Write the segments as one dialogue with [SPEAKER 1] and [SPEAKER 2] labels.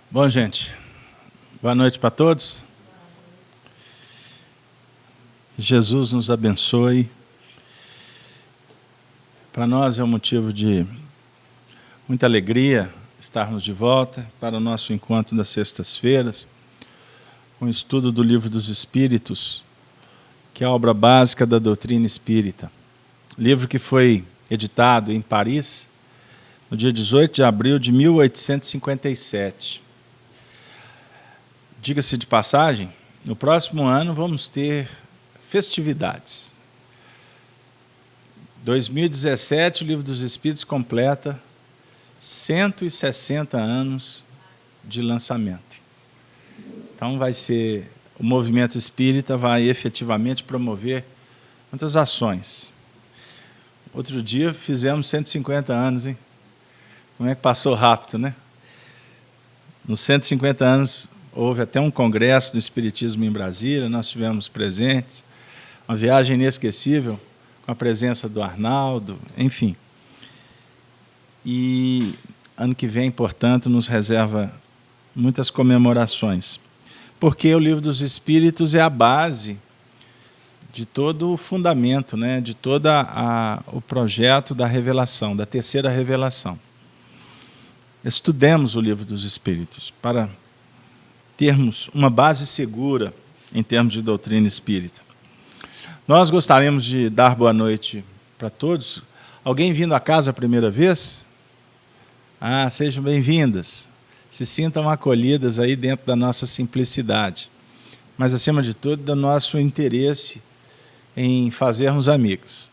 [SPEAKER 1] Bom, gente, boa noite para todos. Jesus nos abençoe. Para nós é um motivo de muita alegria estarmos de volta para o nosso encontro das sextas-feiras, com o estudo do Livro dos Espíritos, que é a obra básica da doutrina espírita. Livro que foi editado em Paris no dia 18 de abril de 1857. Diga-se de passagem, no próximo ano vamos ter festividades. 2017, o Livro dos Espíritos completa 160 anos de lançamento. Então o movimento espírita vai efetivamente promover muitas ações. Outro dia fizemos 150 anos, hein? Como é que passou rápido, né? Nos 150 anos houve até um congresso do Espiritismo em Brasília, nós tivemos presentes, uma viagem inesquecível, com a presença do Arnaldo, enfim. E ano que vem, portanto, nos reserva muitas comemorações, porque o Livro dos Espíritos é a base de todo o fundamento, né, de todo o projeto da revelação, da terceira revelação. Estudemos o Livro dos Espíritos para termos uma base segura em termos de doutrina espírita. Nós gostaríamos de dar boa noite para todos. Alguém vindo a casa a primeira vez? Sejam bem-vindas. Se sintam acolhidas aí dentro da nossa simplicidade, mas, acima de tudo, do nosso interesse em fazermos amigos.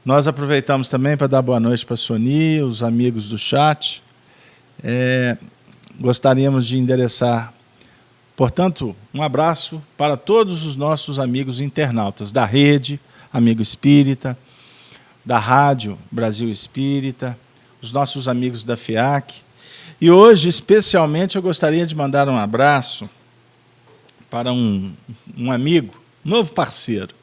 [SPEAKER 1] Nós aproveitamos também para dar boa noite para a Soni, os amigos do chat. Gostaríamos de endereçar, portanto, um abraço para todos os nossos amigos internautas da rede Amigo Espírita, da Rádio Brasil Espírita, os nossos amigos da FEAC. E hoje, especialmente, eu gostaria de mandar um abraço para um amigo, novo parceiro,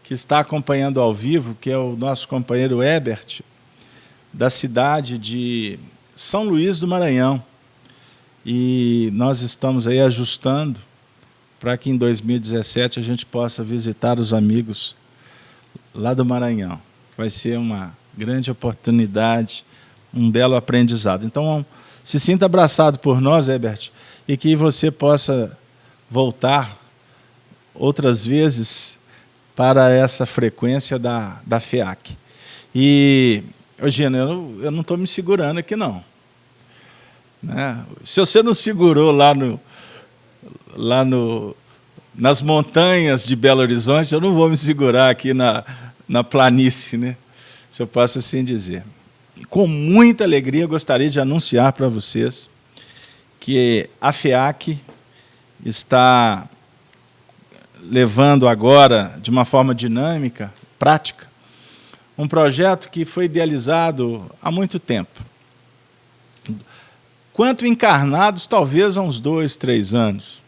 [SPEAKER 1] que está acompanhando ao vivo, que é o nosso companheiro Ebert, da cidade de São Luís do Maranhão. E nós estamos aí ajustando para que em 2017 a gente possa visitar os amigos lá do Maranhão. Vai ser uma grande oportunidade, um belo aprendizado. Então, se sinta abraçado por nós, Herbert, e que você possa voltar outras vezes para essa frequência da FEAC. E, Eugênio, eu não estou me segurando aqui, não. Se você não segurou nas montanhas de Belo Horizonte, eu não vou me segurar aqui na planície, né? Se eu posso assim dizer. Com muita alegria, gostaria de anunciar para vocês que a FEAC está levando agora, de uma forma dinâmica, prática, um projeto que foi idealizado há muito tempo. Quanto encarnados, talvez há uns 2, 3 anos.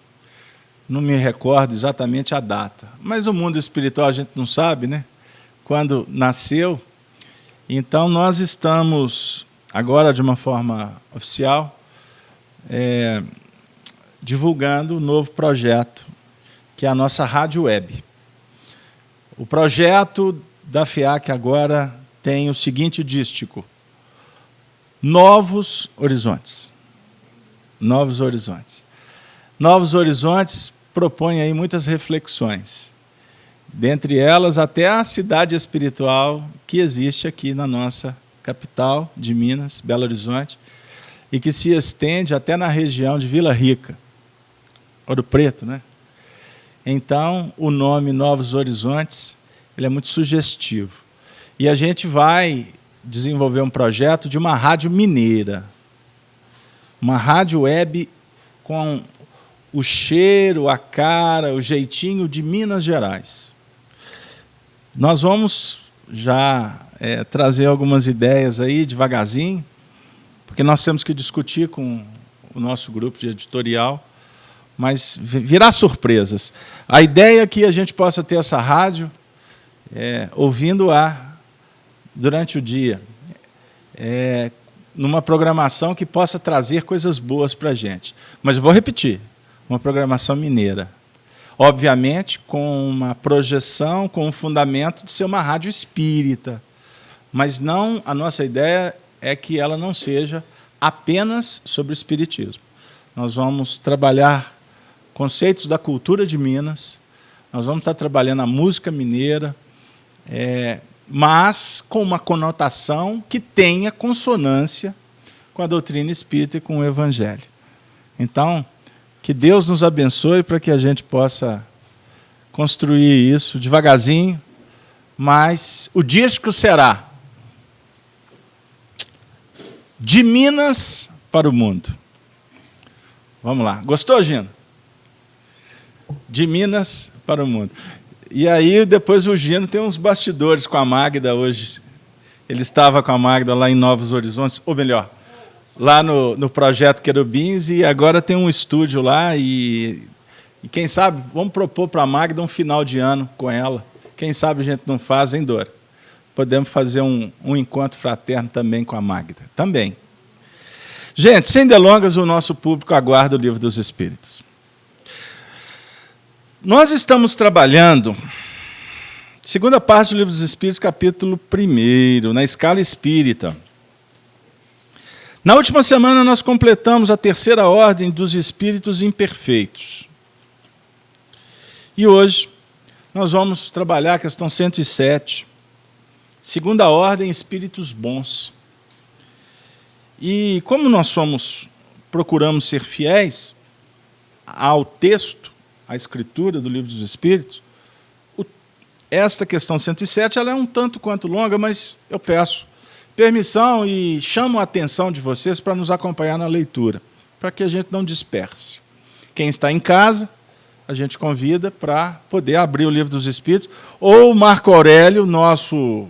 [SPEAKER 1] Não me recordo exatamente a data. Mas o mundo espiritual a gente não sabe, né? Quando nasceu. Então, nós estamos, agora de uma forma oficial, divulgando um novo projeto, que é a nossa rádio web. O projeto da FEAC agora tem o seguinte dístico: Novos Horizontes. Novos Horizontes. Novos Horizontes propõe aí muitas reflexões. Dentre elas, até a cidade espiritual que existe aqui na nossa capital de Minas, Belo Horizonte, e que se estende até na região de Vila Rica, Ouro Preto, né? Então, o nome Novos Horizontes, ele é muito sugestivo. E a gente vai desenvolver um projeto de uma rádio mineira, uma rádio web com o cheiro, a cara, o jeitinho de Minas Gerais. Nós vamos já trazer algumas ideias aí devagarzinho, porque nós temos que discutir com o nosso grupo de editorial, mas virá surpresas. A ideia é que a gente possa ter essa rádio ouvindo-a durante o dia, numa programação que possa trazer coisas boas para a gente. Mas eu vou repetir, uma programação mineira. Obviamente, com uma projeção, com um fundamento de ser uma rádio espírita. Mas não, a nossa ideia é que ela não seja apenas sobre o espiritismo. Nós vamos trabalhar conceitos da cultura de Minas, nós vamos estar trabalhando a música mineira, mas com uma conotação que tenha consonância com a doutrina espírita e com o Evangelho. Então, que Deus nos abençoe para que a gente possa construir isso devagarzinho, mas o disco será de Minas para o mundo. Vamos lá. Gostou, Gino? De Minas para o mundo. E aí, depois o Gino tem uns bastidores com a Magda hoje. Ele estava com a Magda lá em Novos Horizontes, ou melhor, lá no Projeto Querubins, e agora tem um estúdio lá, e quem sabe, vamos propor para a Magda um final de ano com ela. Quem sabe a gente não faz, hein, Dora? Podemos fazer um encontro fraterno também com a Magda. Também. Gente, sem delongas, o nosso público aguarda o Livro dos Espíritos. Nós estamos trabalhando, segunda parte do Livro dos Espíritos, capítulo 1, na escala espírita. Na última semana, nós completamos a terceira ordem dos espíritos imperfeitos. E hoje, nós vamos trabalhar a questão 107, segunda ordem, espíritos bons. E como nós procuramos ser fiéis ao texto, à escritura do Livro dos Espíritos, esta questão 107 ela é um tanto quanto longa, mas eu peço permissão e chamo a atenção de vocês para nos acompanhar na leitura, para que a gente não disperse. Quem está em casa, a gente convida para poder abrir o Livro dos Espíritos, ou o Marco Aurélio, nosso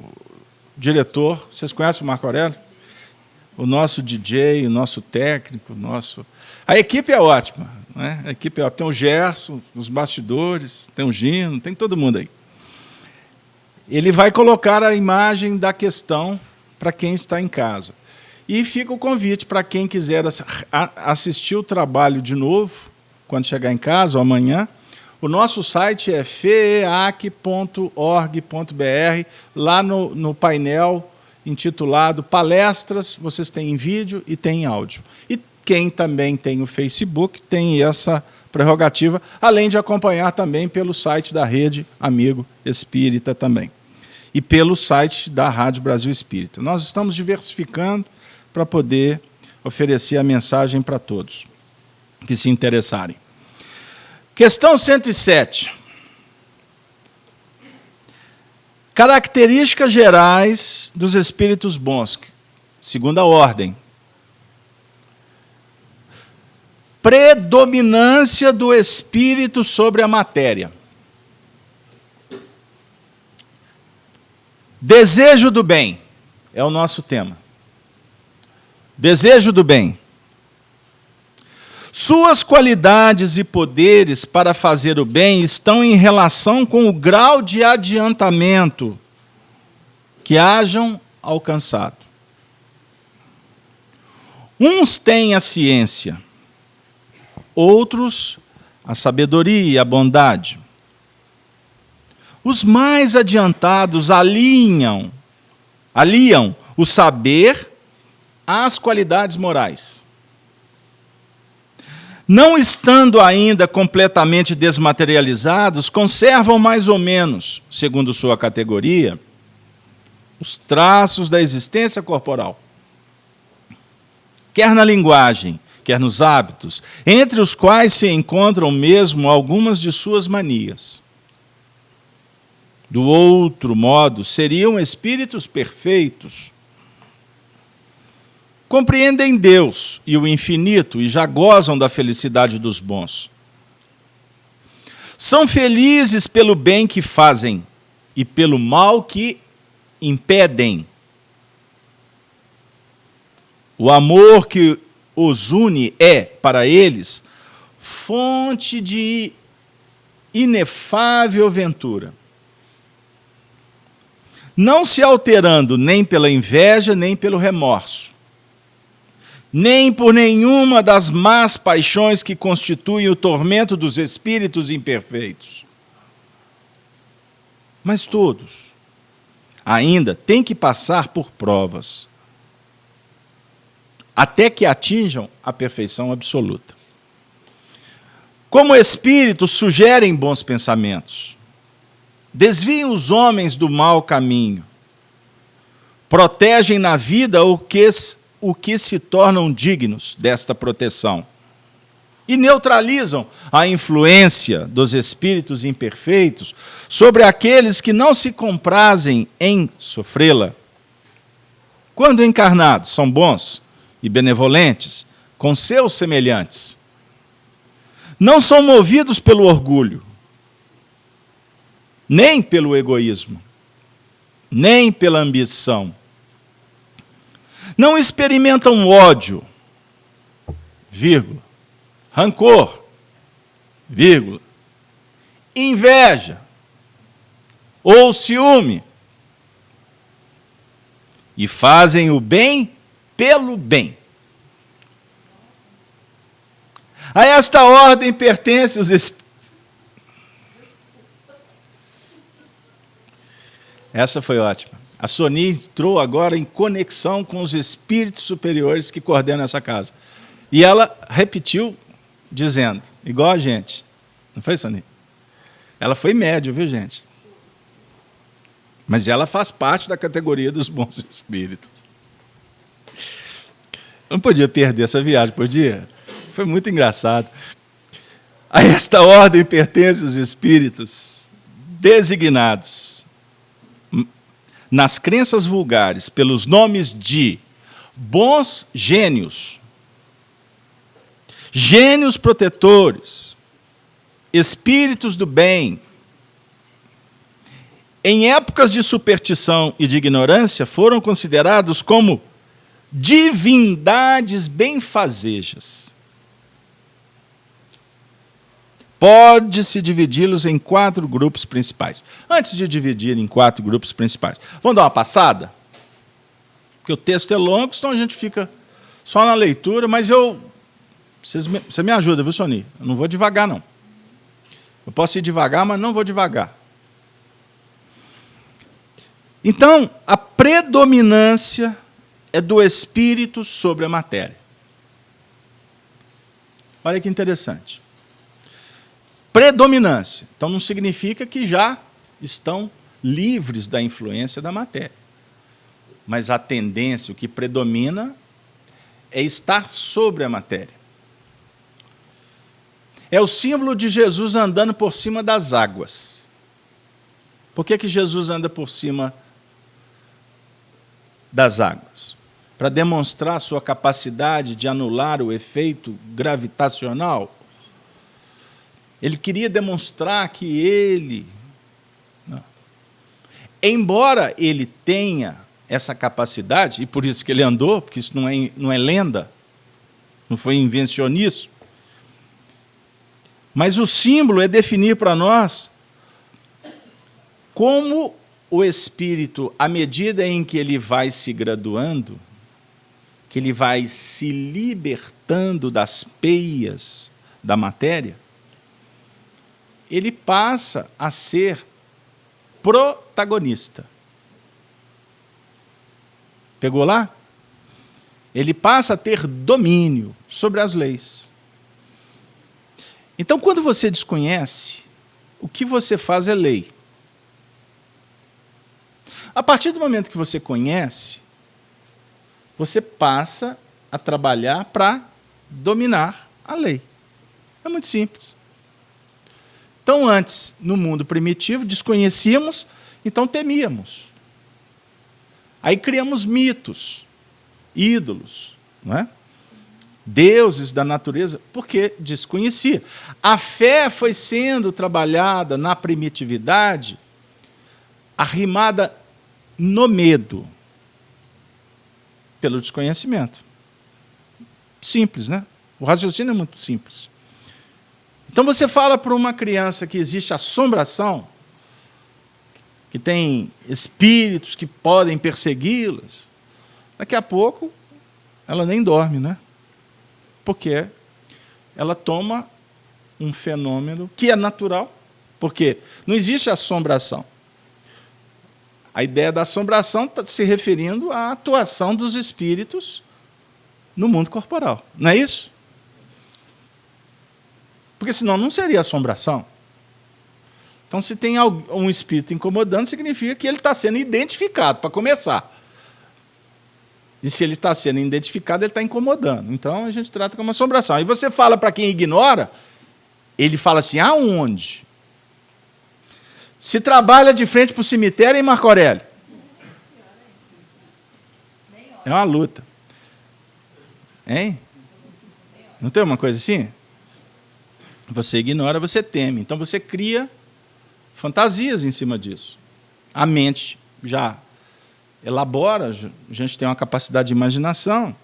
[SPEAKER 1] diretor, vocês conhecem o Marco Aurélio? O nosso DJ, o nosso técnico, a equipe é ótima, né? A equipe é ótima. Tem o Gerson, os bastidores, tem o Gino, tem todo mundo aí. Ele vai colocar a imagem da questão para quem está em casa. E fica o convite para quem quiser assistir o trabalho de novo, quando chegar em casa, ou amanhã. O nosso site é feac.org.br, lá no painel intitulado Palestras, vocês têm em vídeo e tem em áudio. E quem também tem o Facebook tem essa prerrogativa, além de acompanhar também pelo site da Rede Amigo Espírita também. E pelo site da Rádio Brasil Espírita. Nós estamos diversificando para poder oferecer a mensagem para todos que se interessarem. Questão 107. Características gerais dos espíritos bons, segunda ordem. Predominância do espírito sobre a matéria. Desejo do bem é o nosso tema. Desejo do bem. Suas qualidades e poderes para fazer o bem estão em relação com o grau de adiantamento que hajam alcançado. Uns têm a ciência, outros a sabedoria e a bondade. Os mais adiantados aliam o saber às qualidades morais. Não estando ainda completamente desmaterializados, conservam mais ou menos, segundo sua categoria, os traços da existência corporal. Quer na linguagem, quer nos hábitos, entre os quais se encontram mesmo algumas de suas manias. Do outro modo, seriam espíritos perfeitos. Compreendem Deus e o infinito e já gozam da felicidade dos bons. São felizes pelo bem que fazem e pelo mal que impedem. O amor que os une é, para eles, fonte de inefável ventura. Não se alterando nem pela inveja, nem pelo remorso. nem por nenhuma das más paixões que constituem o tormento dos espíritos imperfeitos. Mas todos ainda têm que passar por provas, até que atinjam a perfeição absoluta. Como espíritos, sugerem bons pensamentos, desviam os homens do mau caminho, protegem na vida o que se tornam dignos desta proteção e neutralizam a influência dos espíritos imperfeitos sobre aqueles que não se comprazem em sofrê-la. Quando encarnados, são bons e benevolentes com seus semelhantes. Não são movidos pelo orgulho, nem pelo egoísmo, nem pela ambição. Não experimentam ódio, vírgula, rancor, vírgula, inveja ou ciúme. E fazem o bem pelo bem. A esta ordem pertencem os espíritos. Essa foi ótima. A Sony entrou agora em conexão com os espíritos superiores que coordenam essa casa. E ela repetiu, dizendo, igual a gente. Não foi, Sony? Ela foi médio, viu, gente? Mas ela faz parte da categoria dos bons espíritos. Não podia perder essa viagem, podia? Foi muito engraçado. A esta ordem pertencem os espíritos designados nas crenças vulgares pelos nomes de bons gênios, gênios protetores, espíritos do bem. Em épocas de superstição e de ignorância, foram considerados como divindades benfazejas. Pode-se dividi-los em 4 grupos principais. Antes de dividir em 4 grupos principais, vamos dar uma passada? Porque o texto é longo, senão a gente fica só na leitura, mas você me ajuda, viu, Sony? Eu não vou devagar, não. Eu posso ir devagar, mas não vou devagar. Então, a predominância é do espírito sobre a matéria. Olha que interessante. Predominância. Então, não significa que já estão livres da influência da matéria. Mas a tendência, o que predomina, é estar sobre a matéria. É o símbolo de Jesus andando por cima das águas. Por que Jesus anda por cima das águas? Para demonstrar a sua capacidade de anular o efeito gravitacional. Ele queria demonstrar que ele, embora ele tenha essa capacidade, e por isso que ele andou, porque isso não é lenda, não foi invencionismo, mas o símbolo é definir para nós como o espírito, à medida em que ele vai se graduando, que ele vai se libertando das peias da matéria, ele passa a ser protagonista. Pegou lá? Ele passa a ter domínio sobre as leis. Então, quando você desconhece, o que você faz é lei. A partir do momento que você conhece, você passa a trabalhar para dominar a lei. É muito simples. Então, antes, no mundo primitivo, desconhecíamos, então temíamos. Aí criamos mitos, ídolos, não é? Deuses da natureza, porque desconhecia. A fé foi sendo trabalhada na primitividade, arrimada no medo, pelo desconhecimento. Simples, né? O raciocínio é muito simples. Então você fala para uma criança que existe assombração, que tem espíritos que podem persegui-las, daqui a pouco ela nem dorme, né? Porque ela toma um fenômeno que é natural, porque não existe assombração. A ideia da assombração está se referindo à atuação dos espíritos no mundo corporal, não é isso? Porque senão não seria assombração. Então, se tem um espírito incomodando, significa que ele está sendo identificado, para começar. E se ele está sendo identificado, ele está incomodando. Então, a gente trata como assombração. Aí você fala para quem ignora, ele fala assim, aonde? Se trabalha de frente para o cemitério em Marco Aurélio. É uma luta. Hein? Não tem uma coisa assim? Você ignora, você teme. Então, você cria fantasias em cima disso. A mente já elabora, a gente tem uma capacidade de imaginação.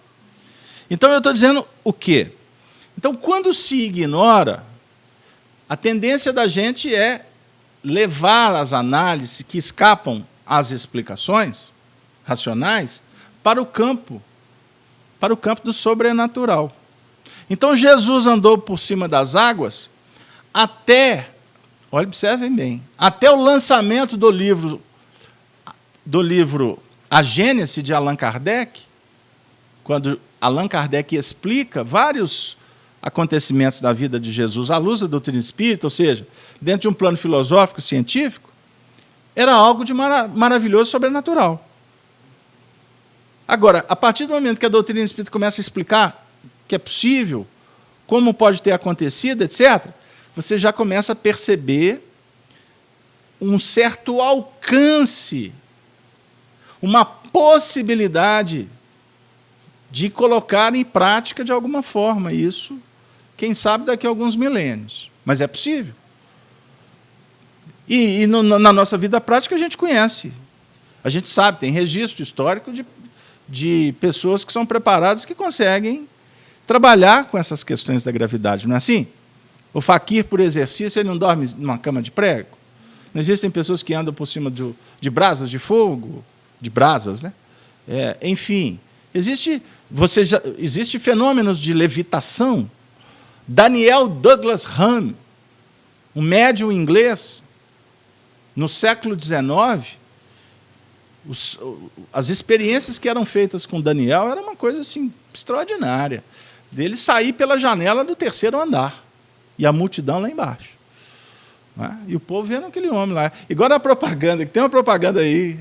[SPEAKER 1] Então, eu estou dizendo o quê? Então, quando se ignora, a tendência da gente é levar as análises que escapam às explicações racionais para o campo do sobrenatural. Então, Jesus andou por cima das águas até, olha, observem bem, até o lançamento do livro A Gênese, de Allan Kardec, quando Allan Kardec explica vários acontecimentos da vida de Jesus à luz da doutrina espírita, ou seja, dentro de um plano filosófico, científico, era algo de maravilhoso, sobrenatural. Agora, a partir do momento que a doutrina espírita começa a explicar que é possível, como pode ter acontecido, etc., você já começa a perceber um certo alcance, uma possibilidade de colocar em prática de alguma forma isso, quem sabe daqui a alguns milênios. Mas é possível. E na nossa vida prática a gente conhece. A gente sabe, tem registro histórico de pessoas que são preparadas, que conseguem trabalhar com essas questões da gravidade, não é assim? O faquir, por exercício, ele não dorme numa cama de prego? Não existem pessoas que andam por cima de brasas de fogo, de brasas, né? Enfim, existe fenômenos de levitação. Daniel Douglas Home, um médium inglês, no século XIX, as experiências que eram feitas com Daniel era uma coisa assim, extraordinária. Dele sair pela janela do 3º andar, e a multidão lá embaixo. Né? E o povo vendo aquele homem lá. Igual na propaganda, que tem uma propaganda aí,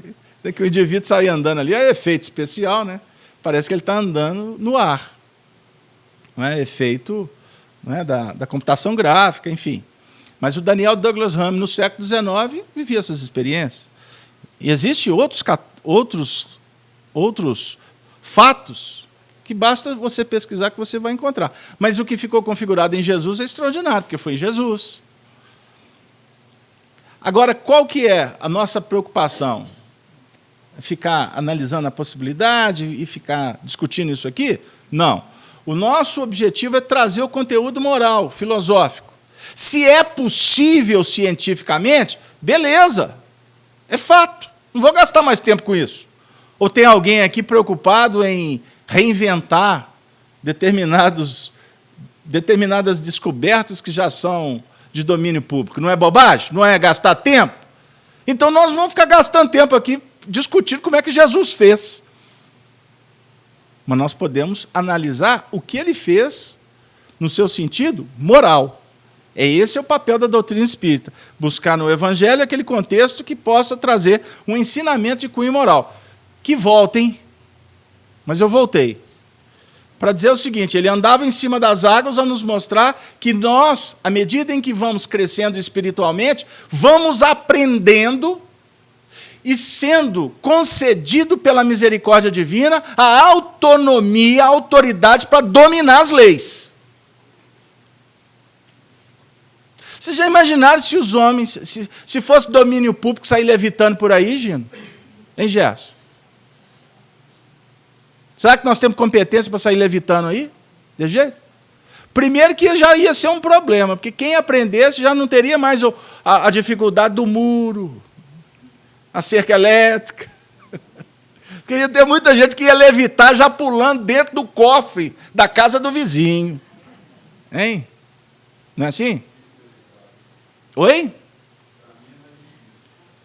[SPEAKER 1] que o indivíduo sai andando ali, é efeito especial, né? Parece que ele está andando no ar. Não é? Efeito, não é? da computação gráfica, enfim. Mas o Daniel Douglas Home, no século XIX, vivia essas experiências. E existem outros fatos que basta você pesquisar que você vai encontrar. Mas o que ficou configurado em Jesus é extraordinário, porque foi Jesus. Agora, qual que é a nossa preocupação? Ficar analisando a possibilidade e ficar discutindo isso aqui? Não. O nosso objetivo é trazer o conteúdo moral, filosófico. Se é possível cientificamente, beleza, é fato. Não vou gastar mais tempo com isso. Ou tem alguém aqui preocupado em reinventar determinadas descobertas que já são de domínio público? Não é bobagem? Não é gastar tempo? Então, nós vamos ficar gastando tempo aqui discutindo como é que Jesus fez. Mas nós podemos analisar o que ele fez no seu sentido moral. Esse é o papel da doutrina espírita, buscar no Evangelho aquele contexto que possa trazer um ensinamento de cunho moral. Que voltem, mas eu voltei, para dizer o seguinte, ele andava em cima das águas a nos mostrar que nós, à medida em que vamos crescendo espiritualmente, vamos aprendendo e sendo concedido pela misericórdia divina a autonomia, a autoridade para dominar as leis. Vocês já imaginaram se os homens, se fosse domínio público, sair levitando por aí, Gino? Hein, Gerson? Será que nós temos competência para sair levitando aí? De jeito? Primeiro que já ia ser um problema, porque quem aprendesse já não teria mais a dificuldade do muro, a cerca elétrica. Porque ia ter muita gente que ia levitar já pulando dentro do cofre da casa do vizinho. Hein? Não é assim? Oi?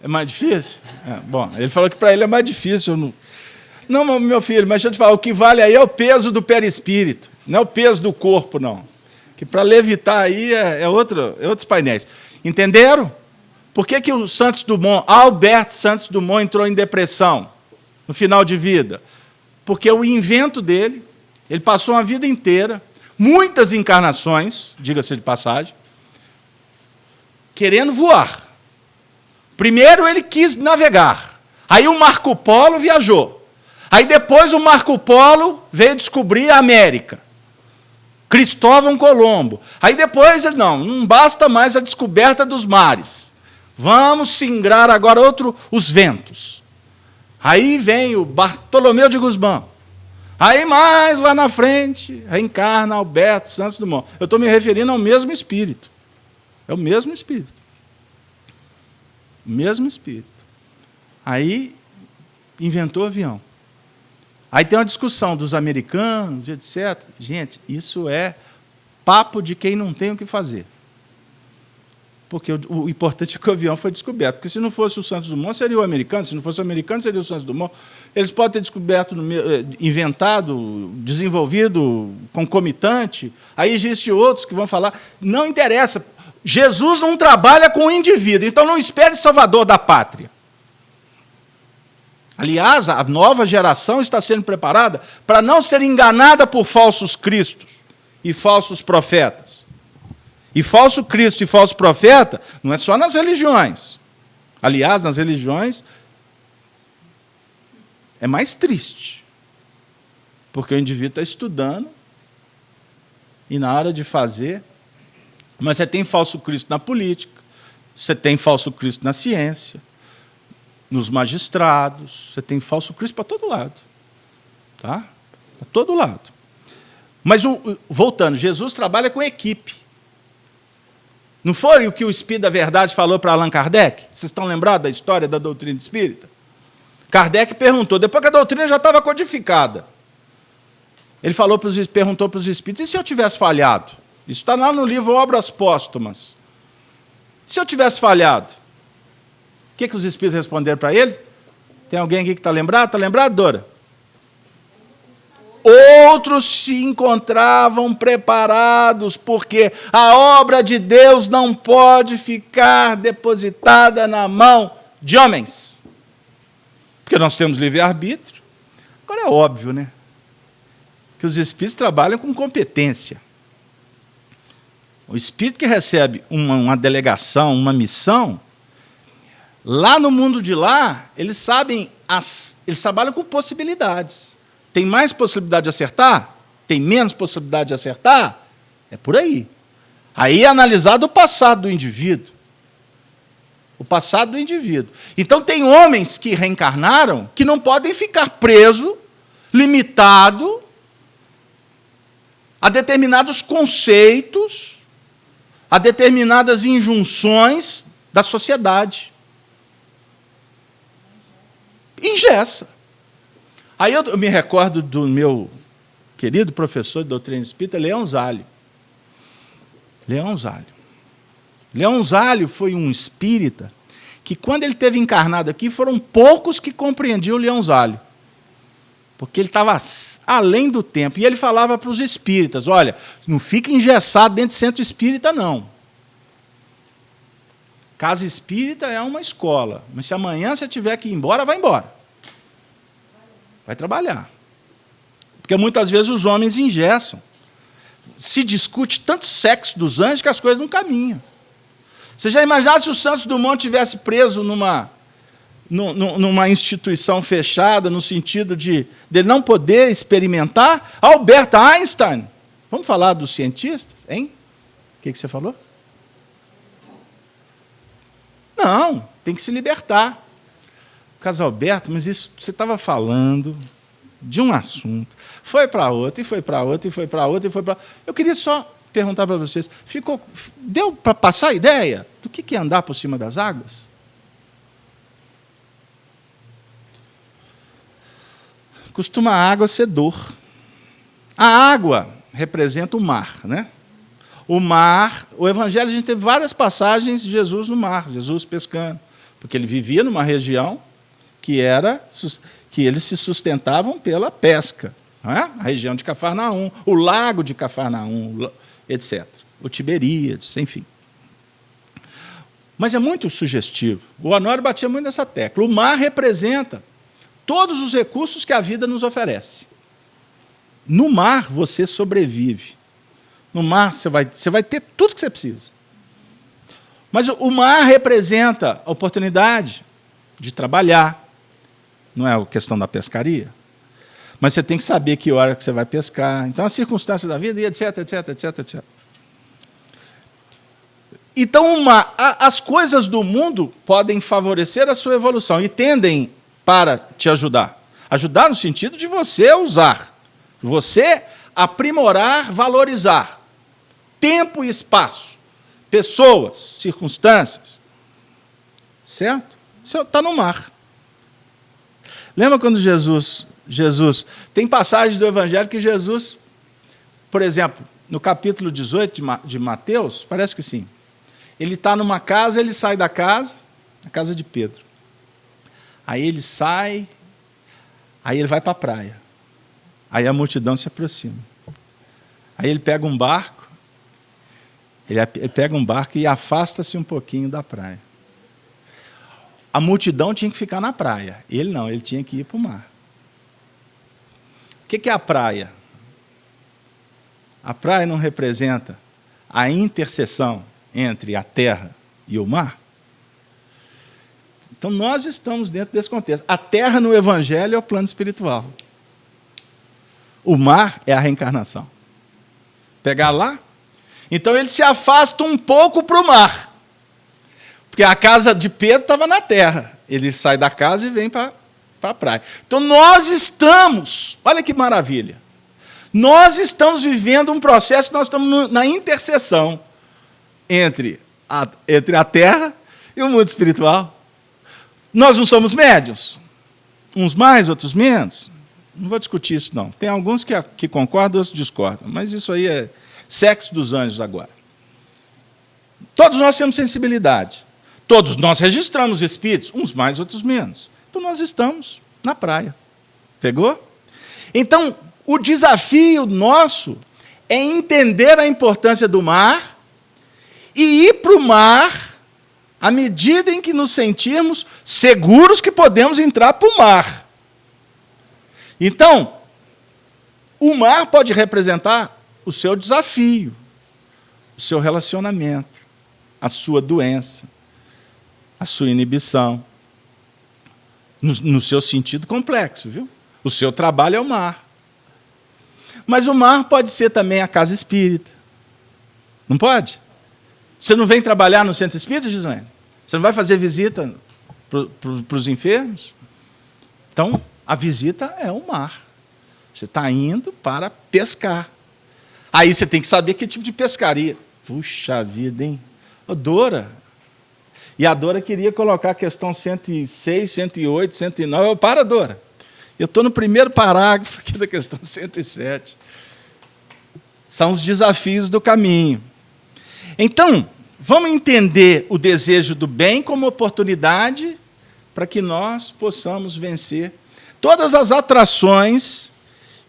[SPEAKER 1] É mais difícil? Bom, ele falou que para ele é mais difícil. Não, meu filho, mas deixa eu te falar, o que vale aí é o peso do perispírito, não é o peso do corpo, não. Que para levitar aí é outros painéis. Entenderam? Por que o Santos Dumont, Albert Santos Dumont, entrou em depressão no final de vida? Porque o invento dele, ele passou uma vida inteira, muitas encarnações, diga-se de passagem, querendo voar. Primeiro ele quis navegar, aí o Marco Polo viajou, aí depois o Marco Polo veio descobrir a América, Cristóvão Colombo, aí depois ele, não basta mais a descoberta dos mares, vamos singrar agora os ventos. Aí vem o Bartolomeu de Gusmão, aí mais lá na frente reencarna Alberto Santos Dumont. Eu estou me referindo ao mesmo espírito, é o mesmo espírito. Mesmo espírito. Aí inventou o avião. Aí tem uma discussão dos americanos, etc. Gente, isso é papo de quem não tem o que fazer. Porque o importante é que o avião foi descoberto. Porque se não fosse o Santos Dumont, seria o americano. Se não fosse o americano, seria o Santos Dumont. Eles podem ter descoberto, inventado, desenvolvido, concomitante. Aí existem outros que vão falar. Não interessa. Jesus não trabalha com o indivíduo, então não espere salvador da pátria. Aliás, a nova geração está sendo preparada para não ser enganada por falsos cristos e falsos profetas. E falso Cristo e falso profeta não é só nas religiões. Aliás, nas religiões é mais triste, porque o indivíduo está estudando e na hora de fazer... Mas você tem falso Cristo na política, você tem falso Cristo na ciência, nos magistrados, você tem falso Cristo para todo lado. Tá? Para todo lado. Mas, voltando, Jesus trabalha com equipe. Não foi o que o Espírito da Verdade falou para Allan Kardec? Vocês estão lembrados da história da doutrina espírita? Kardec perguntou, depois que a doutrina já estava codificada, ele perguntou para os espíritos, e se eu tivesse falhado? Isso está lá no livro Obras Póstumas. Se eu tivesse falhado, o que os espíritos responderam para ele? Tem alguém aqui que está lembrado? Está lembrado, Dora? Outros se encontravam preparados, porque a obra de Deus não pode ficar depositada na mão de homens. Porque nós temos livre-arbítrio. Agora é óbvio, né? Que os espíritos trabalham com competência. O espírito que recebe uma delegação, uma missão, lá no mundo de lá, eles trabalham com possibilidades. Tem mais possibilidade de acertar? Tem menos possibilidade de acertar? É por aí. Aí é analisado o passado do indivíduo. O passado do indivíduo. Então, tem homens que reencarnaram que não podem ficar presos, limitados a determinados conceitos, a determinadas injunções da sociedade. Engessa. Aí eu me recordo do meu querido professor de doutrina espírita, Leão Zálio. Leão Zálio. Leão Zálio foi um espírita que, quando ele esteve encarnado aqui, foram poucos que compreendiam o Leão Zálio. Porque ele estava além do tempo. E ele falava para os espíritas, olha, não fica engessado dentro de centro espírita, não. Casa espírita é uma escola, mas se amanhã você tiver que ir embora, vai embora. Vai trabalhar. Porque muitas vezes os homens engessam. Se discute tanto sexo dos anjos que as coisas não caminham. Você já imaginou se o Santos Dumont tivesse preso numa instituição fechada, no sentido de ele não poder experimentar? Albert Einstein. Vamos falar dos cientistas, hein? O que você falou? Não, tem que se libertar. Caso Alberto, mas isso você estava falando de um assunto, foi para outro, e foi para outro, e foi para outro, e foi para... Eu queria só perguntar para vocês, deu para passar a ideia do que é andar por cima das águas? costuma a água ser dor. A água representa o mar, né? O mar, o Evangelho, a gente teve várias passagens de Jesus no mar, Jesus pescando, porque ele vivia numa região que eles se sustentavam pela pesca, não é? A região de Cafarnaum, o lago de Cafarnaum, etc. O Tiberíades, enfim. Mas é muito sugestivo. O Honório batia muito nessa tecla. O mar representa todos os recursos que a vida nos oferece. No mar você sobrevive. No mar você vai ter tudo que você precisa. Mas o mar representa a oportunidade de trabalhar. Não é a questão da pescaria. Mas você tem que saber que hora que você vai pescar. Então, as circunstâncias da vida, e etc, etc, etc, etc. Então, as coisas do mundo podem favorecer a sua evolução e tendem para te ajudar. Ajudar no sentido de você usar. Você aprimorar, valorizar. Tempo e espaço. Pessoas, circunstâncias. Certo? Isso está no mar. Lembra quando Jesus... Tem passagens do Evangelho que Jesus, por exemplo, no capítulo 18 de Mateus, parece que sim, ele está numa casa, ele sai da casa, a casa de Pedro. Aí ele sai, aí ele vai para a praia. Aí a multidão se aproxima. Aí ele pega um barco, e afasta-se um pouquinho da praia. A multidão tinha que ficar na praia. Ele não, ele tinha que ir para o mar. O que é a praia? A praia não representa a interseção entre a terra e o mar? Então, nós estamos dentro desse contexto. A terra no Evangelho é o plano espiritual. O mar é a reencarnação. Pegar lá? Então, ele se afasta um pouco para o mar. Porque a casa de Pedro estava na terra. Ele sai da casa e vem para a praia. Então, nós estamos, olha que maravilha, nós estamos vivendo um processo, nós estamos na interseção entre a terra e o mundo espiritual. Nós não somos médiuns, uns mais, outros menos. Não vou discutir isso, não. Tem alguns que concordam, outros discordam, mas isso aí é sexo dos anjos agora. Todos nós temos sensibilidade. Todos nós registramos espíritos, uns mais, outros menos. Então, nós estamos na praia. Pegou? Então, o desafio nosso é entender a importância do mar e ir para o mar à medida em que nos sentirmos seguros que podemos entrar para o mar. Então, o mar pode representar o seu desafio, o seu relacionamento, a sua doença, a sua inibição, no seu sentido complexo, viu? O seu trabalho é o mar. Mas o mar pode ser também a casa espírita. Não pode? Você não vem trabalhar no centro espírita, Gislaine? Você não vai fazer visita para os enfermos? Então, a visita é o mar. Você está indo para pescar. Aí você tem que saber que tipo de pescaria. Puxa vida, hein? Ô, Dora. E a Dora queria colocar a questão 106, 108, 109. Para, Dora. Eu estou no primeiro parágrafo aqui da questão 107. São os desafios do caminho. Então, vamos entender o desejo do bem como oportunidade para que nós possamos vencer todas as atrações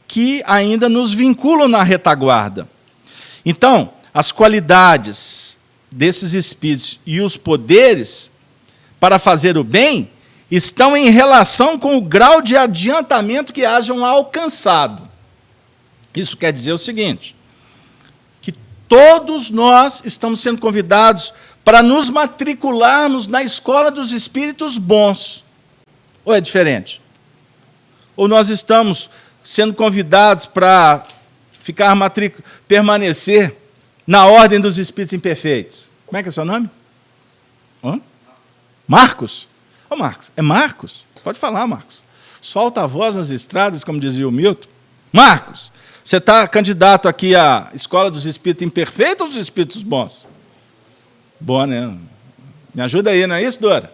[SPEAKER 1] que ainda nos vinculam na retaguarda. Então, as qualidades desses espíritos e os poderes para fazer o bem estão em relação com o grau de adiantamento que hajam alcançado. Isso quer dizer o seguinte, que todos nós estamos sendo convidados para nos matricularmos na escola dos espíritos bons. Ou é diferente? Ou nós estamos sendo convidados para permanecer na ordem dos espíritos imperfeitos? Como é que é o seu nome? Marcos? Ô, Marcos, é Marcos? Pode falar, Marcos. Solta a voz nas estradas, como dizia o Milton. Marcos, você está candidato aqui à escola dos espíritos imperfeitos ou dos espíritos bons? Bom, né? Me ajuda aí, não é isso, Dora?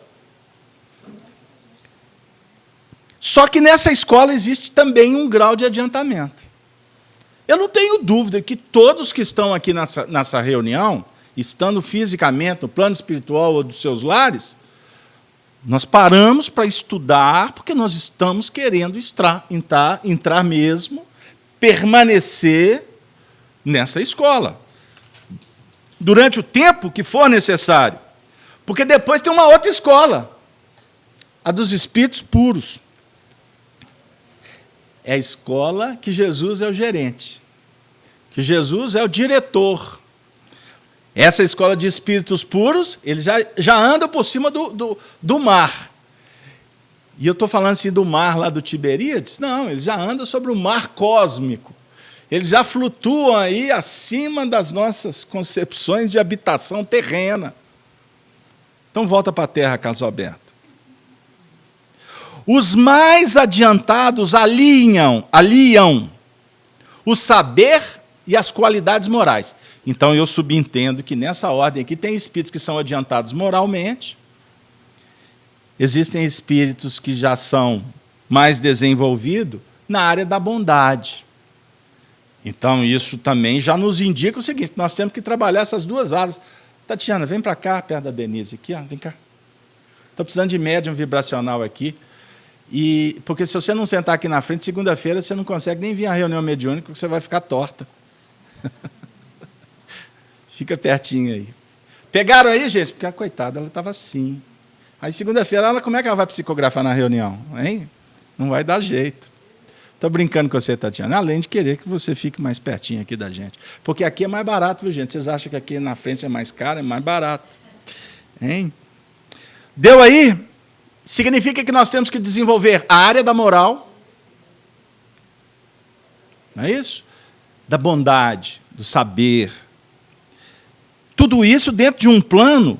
[SPEAKER 1] Só que nessa escola existe também um grau de adiantamento. Eu não tenho dúvida que todos que estão aqui nessa reunião, estando fisicamente no plano espiritual ou dos seus lares, nós paramos para estudar, porque nós estamos querendo entrar mesmo, permanecer nessa escola, durante o tempo que for necessário. Porque depois tem uma outra escola, a dos espíritos puros. É a escola que Jesus é o gerente, que Jesus é o diretor. Essa escola de espíritos puros, eles já andam por cima do mar. E eu estou falando assim do mar lá do Tiberíades? Não, eles já andam sobre o mar cósmico. Eles já flutuam aí acima das nossas concepções de habitação terrena. Então volta para a terra, Carlos Alberto. Os mais adiantados aliam o saber e as qualidades morais. Então, eu subentendo que nessa ordem aqui tem espíritos que são adiantados moralmente, existem espíritos que já são mais desenvolvidos na área da bondade. Então, isso também já nos indica o seguinte, nós temos que trabalhar essas duas áreas. Tatiana, vem para cá, perto da Denise, aqui, ó, vem cá. Estou precisando de médium vibracional aqui. Porque se você não sentar aqui na frente, segunda-feira você não consegue nem vir à reunião mediúnica, porque você vai ficar torta. Fica pertinho aí. Pegaram aí, gente? Porque, coitada, ela estava assim. Aí, segunda-feira, como é que ela vai psicografar na reunião? Hein? Não vai dar jeito. Estou brincando com você, Tatiana. Além de querer que você fique mais pertinho aqui da gente. Porque aqui é mais barato, viu, gente? Vocês acham que aqui na frente é mais caro? É mais barato. Hein? Deu aí? Significa que nós temos que desenvolver a área da moral. Não é isso? Da bondade, do saber. Tudo isso dentro de um plano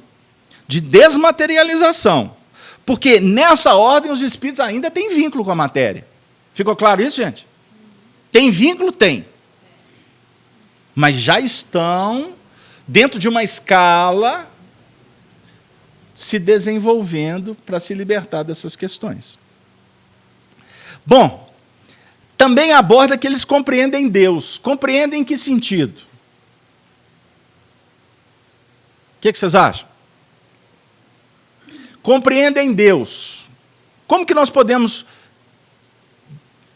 [SPEAKER 1] de desmaterialização. Porque nessa ordem os espíritos ainda têm vínculo com a matéria. Ficou claro isso, gente? Tem vínculo? Tem. Mas já estão dentro de uma escala se desenvolvendo para se libertar dessas questões. Bom, também aborda que eles compreendem Deus. Compreendem em que sentido? O que vocês acham? Compreendem Deus. Como que nós podemos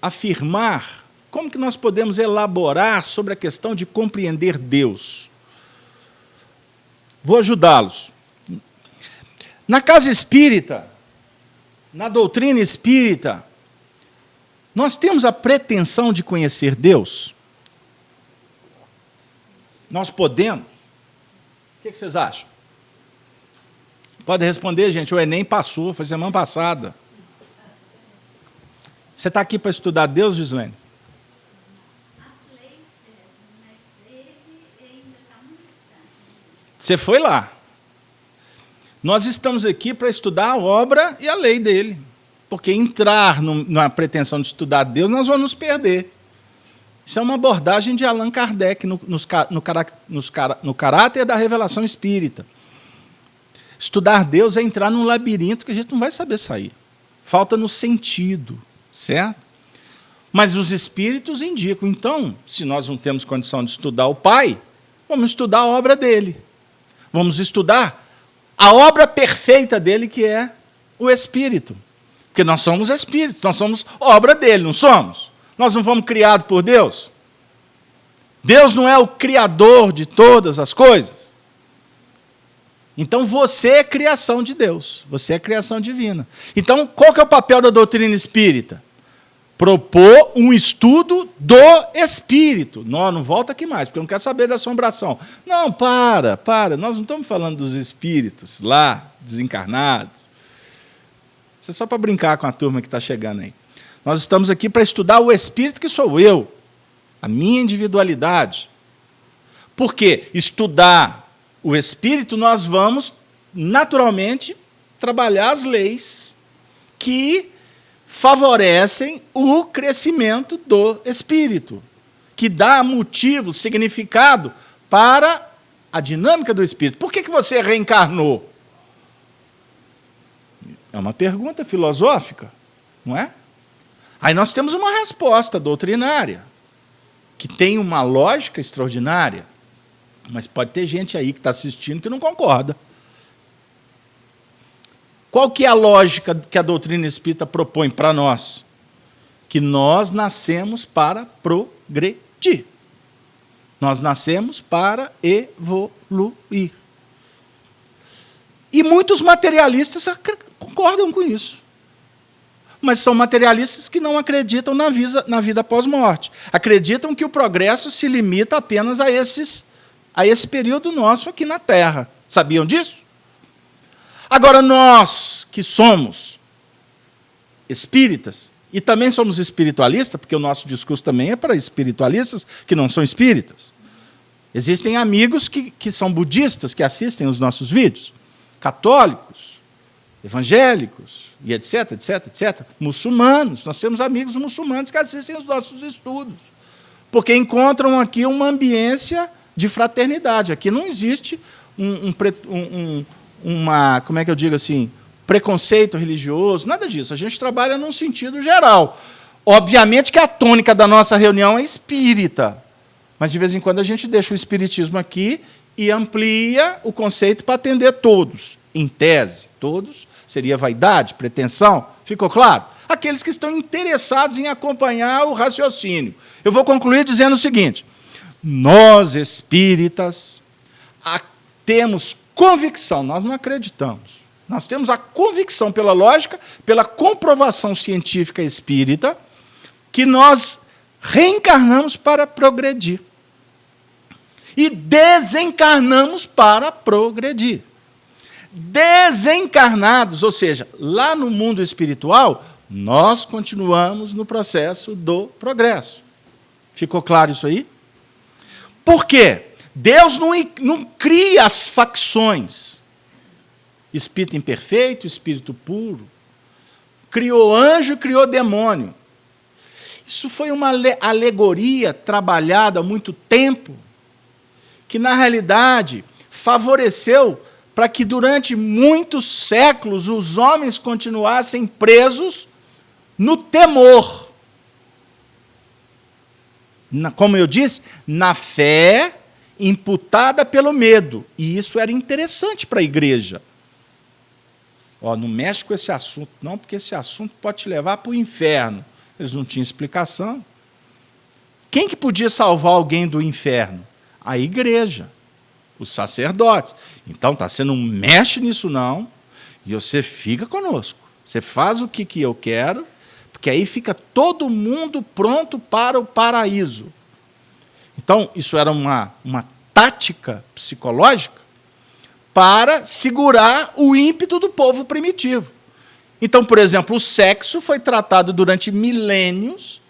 [SPEAKER 1] afirmar, como que nós podemos elaborar sobre a questão de compreender Deus? Vou ajudá-los. Na casa espírita, na doutrina espírita, nós temos a pretensão de conhecer Deus? Nós podemos? O que vocês acham? Pode responder, gente. O Enem passou, foi semana passada. Você está aqui para estudar Deus, Gislene?
[SPEAKER 2] As leis, mas ele ainda está muito distante.
[SPEAKER 1] Você foi lá. Nós estamos aqui para estudar a obra e a lei dele. Porque entrar na pretensão de estudar Deus, nós vamos nos perder. Isso é uma abordagem de Allan Kardec no caráter da revelação espírita. Estudar Deus é entrar num labirinto que a gente não vai saber sair. Falta no sentido, certo? Mas os espíritos indicam. Então, se nós não temos condição de estudar o Pai, vamos estudar a obra dele. Vamos estudar a obra perfeita dele, que é o Espírito. Porque nós somos espíritos, nós somos obra dele, não somos? Nós não fomos criados por Deus? Deus não é o criador de todas as coisas? Então você é criação de Deus, você é criação divina. Então, qual que é o papel da doutrina espírita? Propor um estudo do Espírito. Não volta aqui mais, porque eu não quero saber da assombração. Não, para, nós não estamos falando dos espíritos lá, desencarnados. Isso é só para brincar com a turma que está chegando aí. Nós estamos aqui para estudar o Espírito que sou eu, a minha individualidade. Por quê? Estudar o Espírito, nós vamos, naturalmente, trabalhar as leis que favorecem o crescimento do Espírito, que dá motivo, significado para a dinâmica do Espírito. Por que você reencarnou? É uma pergunta filosófica, não é? Aí nós temos uma resposta doutrinária, que tem uma lógica extraordinária, mas pode ter gente aí que está assistindo que não concorda. Qual que é a lógica que a doutrina espírita propõe para nós? Que nós nascemos para progredir. Nós nascemos para evoluir. E muitos materialistas concordam com isso. Mas são materialistas que não acreditam na vida pós-morte. Acreditam que o progresso se limita apenas a esse período nosso aqui na Terra. Sabiam disso? Agora, nós que somos espíritas, e também somos espiritualistas, porque o nosso discurso também é para espiritualistas que não são espíritas. Existem amigos que são budistas, que assistem os nossos vídeos, católicos, evangélicos, e etc, etc, etc. Muçulmanos, nós temos amigos muçulmanos que assistem os nossos estudos, porque encontram aqui uma ambiência de fraternidade. Aqui não existe como é que eu digo assim, preconceito religioso, nada disso. A gente trabalha num sentido geral. Obviamente que a tônica da nossa reunião é espírita, mas de vez em quando a gente deixa o espiritismo aqui e amplia o conceito para atender todos. Em tese, todos, seria vaidade, pretensão, ficou claro? Aqueles que estão interessados em acompanhar o raciocínio. Eu vou concluir dizendo o seguinte: nós espíritas temos convicção, nós não acreditamos, nós temos a convicção pela lógica, pela comprovação científica espírita, que nós reencarnamos para progredir e desencarnamos para progredir. Desencarnados, ou seja, lá no mundo espiritual, nós continuamos no processo do progresso. Ficou claro isso aí? Por quê? Deus não cria as facções. Espírito imperfeito, espírito puro. Criou anjo e criou demônio. Isso foi uma alegoria trabalhada há muito tempo, que, na realidade, favoreceu para que, durante muitos séculos, os homens continuassem presos no temor. Como eu disse, na fé imputada pelo medo. E isso era interessante para a igreja. Não mexe com esse assunto, não, porque esse assunto pode te levar para o inferno. Eles não tinham explicação. Quem que podia salvar alguém do inferno? A igreja, os sacerdotes. Então, você não mexe nisso, não, e você fica conosco. Você faz o que eu quero, porque aí fica todo mundo pronto para o paraíso. Então, isso era uma tática psicológica para segurar o ímpeto do povo primitivo. Então, por exemplo, o sexo foi tratado durante milênios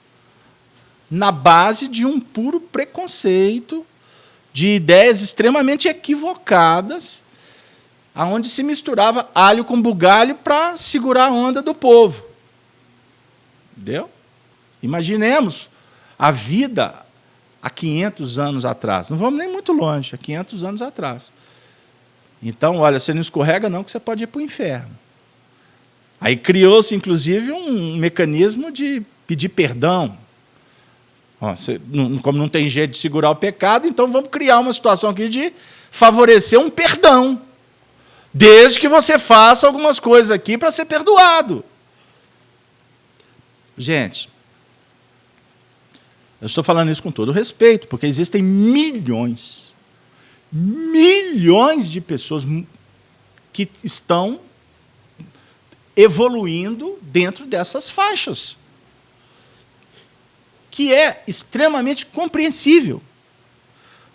[SPEAKER 1] na base de um puro preconceito, de ideias extremamente equivocadas, onde se misturava alho com bugalho para segurar a onda do povo. Entendeu? Imaginemos a vida há 500 anos atrás. Não vamos nem muito longe, há 500 anos atrás. Então, olha, você não escorrega não, que você pode ir para o inferno. Aí criou-se, inclusive, um mecanismo de pedir perdão. Como não tem jeito de segurar o pecado, então vamos criar uma situação aqui de favorecer um perdão, desde que você faça algumas coisas aqui para ser perdoado. Gente, eu estou falando isso com todo respeito, porque existem milhões de pessoas que estão evoluindo dentro dessas faixas, que é extremamente compreensível.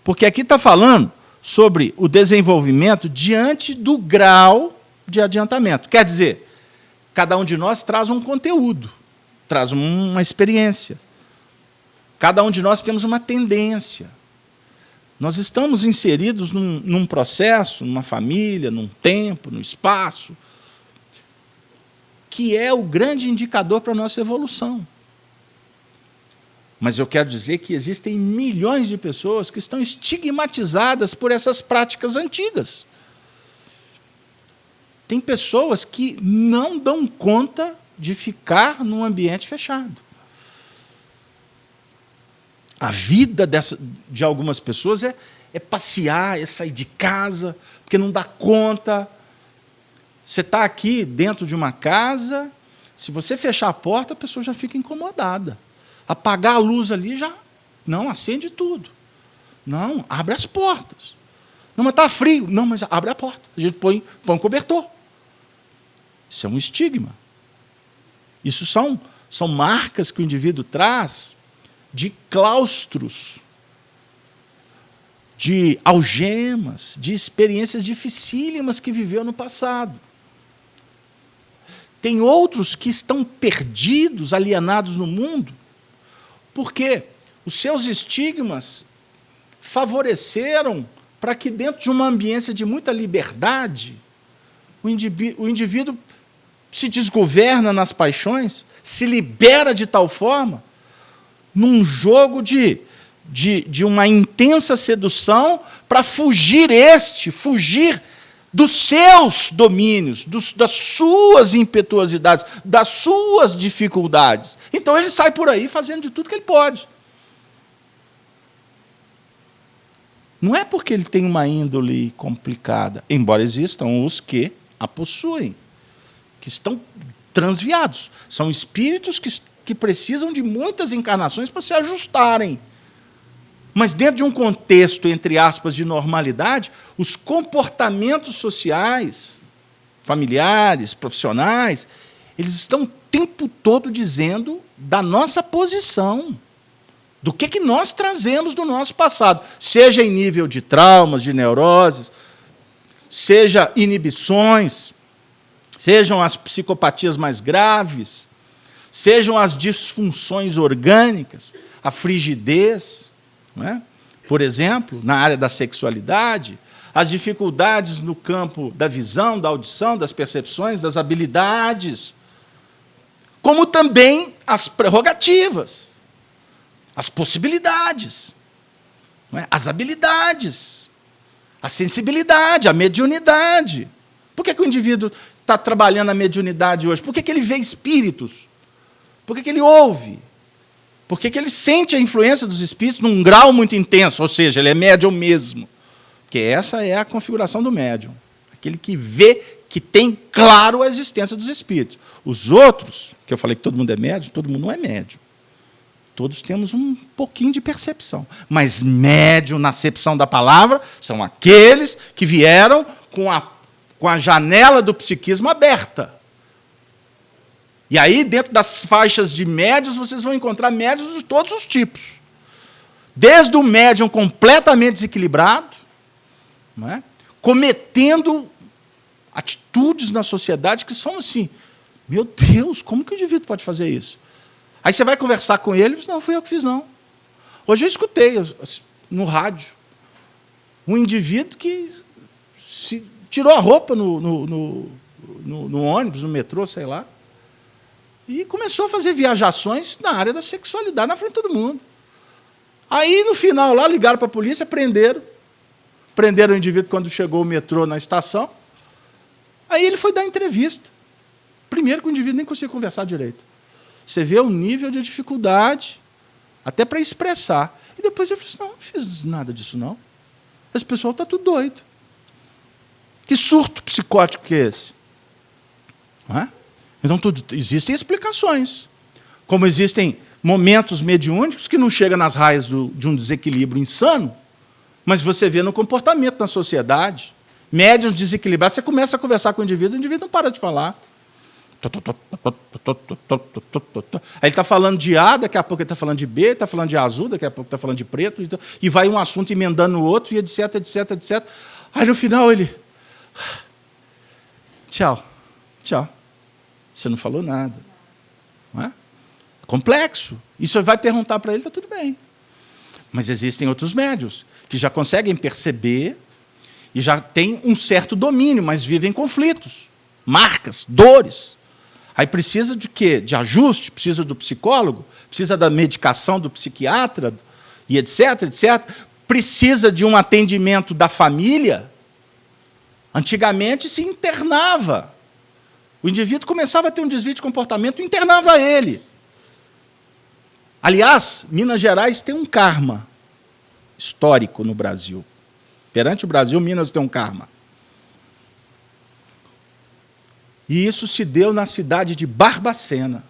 [SPEAKER 1] Porque aqui está falando sobre o desenvolvimento diante do grau de adiantamento. Quer dizer, cada um de nós traz um conteúdo, traz uma experiência. Cada um de nós temos uma tendência. Nós estamos inseridos num processo, numa família, num tempo, num espaço, que é o grande indicador para a nossa evolução. Mas eu quero dizer que existem milhões de pessoas que estão estigmatizadas por essas práticas antigas. Tem pessoas que não dão conta de ficar num ambiente fechado. A vida de algumas pessoas é passear, é sair de casa, porque não dá conta. Você está aqui dentro de uma casa, se você fechar a porta, a pessoa já fica incomodada. Apagar a luz ali, já não, acende tudo. Não, abre as portas. Não, mas está frio. Não, mas abre a porta. A gente põe um cobertor. Isso é um estigma. Isso são marcas que o indivíduo traz de claustros, de algemas, de experiências dificílimas que viveu no passado. Tem outros que estão perdidos, alienados no mundo, porque os seus estigmas favoreceram para que, dentro de uma ambiência de muita liberdade, o indivíduo se desgoverna nas paixões, se libera de tal forma, num jogo de uma intensa sedução para fugir dos seus domínios, das suas impetuosidades, das suas dificuldades. Então ele sai por aí fazendo de tudo que ele pode. Não é porque ele tem uma índole complicada, embora existam os que a possuem, que estão transviados. São espíritos que precisam de muitas encarnações para se ajustarem. Mas, dentro de um contexto, entre aspas, de normalidade, os comportamentos sociais, familiares, profissionais, eles estão o tempo todo dizendo da nossa posição, do que nós trazemos do nosso passado, seja em nível de traumas, de neuroses, seja inibições, sejam as psicopatias mais graves, sejam as disfunções orgânicas, a frigidez, não é? Por exemplo, na área da sexualidade, as dificuldades no campo da visão, da audição, das percepções, das habilidades, como também as prerrogativas, as possibilidades, não é? As habilidades, a sensibilidade, a mediunidade. Por que o indivíduo está trabalhando a mediunidade hoje? Por que ele vê espíritos? Por que ele ouve? Por que ele sente a influência dos espíritos num grau muito intenso? Ou seja, ele é médium mesmo. Porque essa é a configuração do médium. Aquele que vê, que tem claro a existência dos espíritos. Os outros, que eu falei que todo mundo é médium, todo mundo não é médium. Todos temos um pouquinho de percepção. Mas médium, na acepção da palavra, são aqueles que vieram com a janela do psiquismo aberta. E aí, dentro das faixas de médiuns, vocês vão encontrar médiuns de todos os tipos. Desde o médium completamente desequilibrado, não é? Cometendo atitudes na sociedade que são assim, meu Deus, como que o indivíduo pode fazer isso? Aí você vai conversar com ele e diz, não, fui eu que fiz, não. Hoje eu escutei no rádio um indivíduo que tirou a roupa no ônibus, no metrô, sei lá, e começou a fazer viajações na área da sexualidade, na frente de todo mundo. Aí, no final, lá, ligaram para a polícia, prenderam o indivíduo quando chegou o metrô na estação. Aí ele foi dar entrevista. Primeiro que o indivíduo nem conseguia conversar direito. Você vê o nível de dificuldade, até para expressar. E depois ele falou assim, não fiz nada disso, não. Esse pessoal está tudo doido. Que surto psicótico que é esse? Não é? Então, existem explicações. Como existem momentos mediúnicos que não chegam nas raias de um desequilíbrio insano, mas você vê no comportamento na sociedade. Médiuns desequilibrados, você começa a conversar com o indivíduo não para de falar. Aí ele está falando de A, daqui a pouco ele está falando de B, está falando de azul, daqui a pouco está falando de preto, e vai um assunto emendando o outro, e etc, etc, etc. Aí, no final, ele... Tchau. Você não falou nada. Não é? Complexo. E você vai perguntar para ele, está tudo bem. Mas existem outros médiuns que já conseguem perceber e já têm um certo domínio, mas vivem conflitos, marcas, dores. Aí precisa de quê? De ajuste, precisa do psicólogo, precisa da medicação do psiquiatra, e etc, etc. Precisa de um atendimento da família. Antigamente se internava. O indivíduo começava a ter um desvio de comportamento, internava ele. Aliás, Minas Gerais tem um karma histórico no Brasil. Perante o Brasil, Minas tem um karma. E isso se deu na cidade de Barbacena,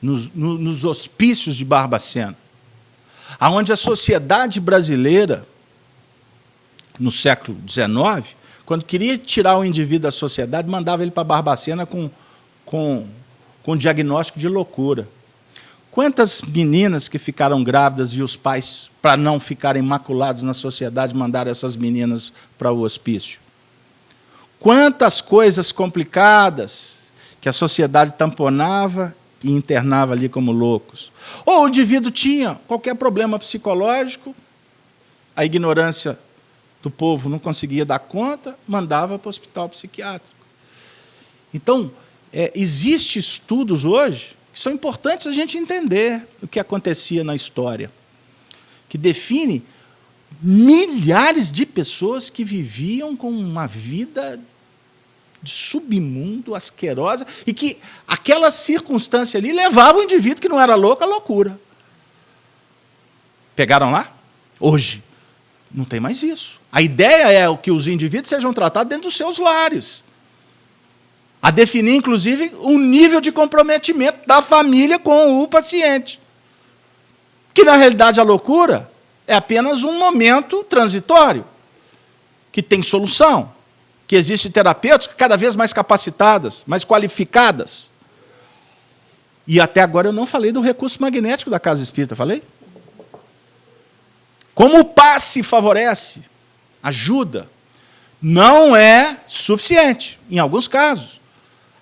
[SPEAKER 1] nos hospícios de Barbacena, onde a sociedade brasileira, no século XIX, quando queria tirar o indivíduo da sociedade, mandava ele para Barbacena com diagnóstico de loucura. Quantas meninas que ficaram grávidas e os pais, para não ficarem maculados na sociedade, mandaram essas meninas para o hospício? Quantas coisas complicadas que a sociedade tamponava e internava ali como loucos. Ou o indivíduo tinha qualquer problema psicológico, a ignorância do povo não conseguia dar conta, mandava para o hospital psiquiátrico. Então, existem estudos hoje que são importantes a gente entender o que acontecia na história, que define milhares de pessoas que viviam com uma vida de submundo, asquerosa, e que aquela circunstância ali levava o indivíduo que não era louco à loucura. Pegaram lá? Hoje não tem mais isso. A ideia é que os indivíduos sejam tratados dentro dos seus lares, a definir, inclusive, o nível de comprometimento da família com o paciente. Que, na realidade, a loucura é apenas um momento transitório, que tem solução, que existem terapeutas cada vez mais capacitadas, mais qualificadas. E até agora eu não falei do recurso magnético da Casa Espírita, falei? Como o passe favorece, ajuda, não é suficiente, em alguns casos.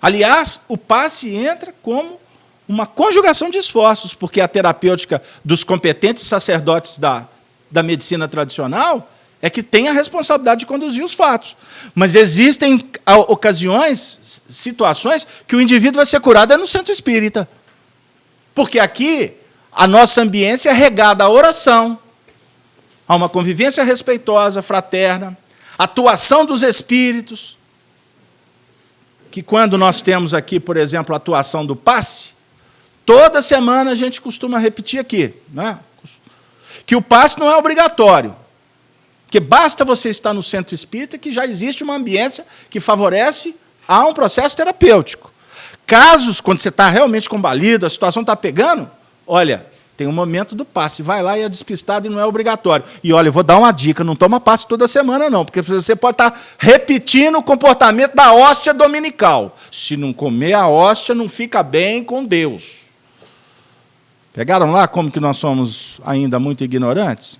[SPEAKER 1] Aliás, o passe entra como uma conjugação de esforços, porque a terapêutica dos competentes sacerdotes da medicina tradicional é que tem a responsabilidade de conduzir os fatos. Mas existem ocasiões, situações, que o indivíduo vai ser curado no centro espírita. Porque aqui a nossa ambiência é regada à oração, a uma convivência respeitosa, fraterna, atuação dos espíritos, que quando nós temos aqui, por exemplo, a atuação do passe, toda semana a gente costuma repetir aqui, né? Que o passe não é obrigatório, que basta você estar no centro espírita que já existe uma ambiência que favorece a um processo terapêutico. Casos, quando você está realmente combalido, a situação está pegando, olha, tem um momento do passe, vai lá e é despistado e não é obrigatório. E olha, eu vou dar uma dica, não toma passe toda semana não, porque você pode estar repetindo o comportamento da hóstia dominical. Se não comer a hóstia, não fica bem com Deus. Pegaram lá como que nós somos ainda muito ignorantes?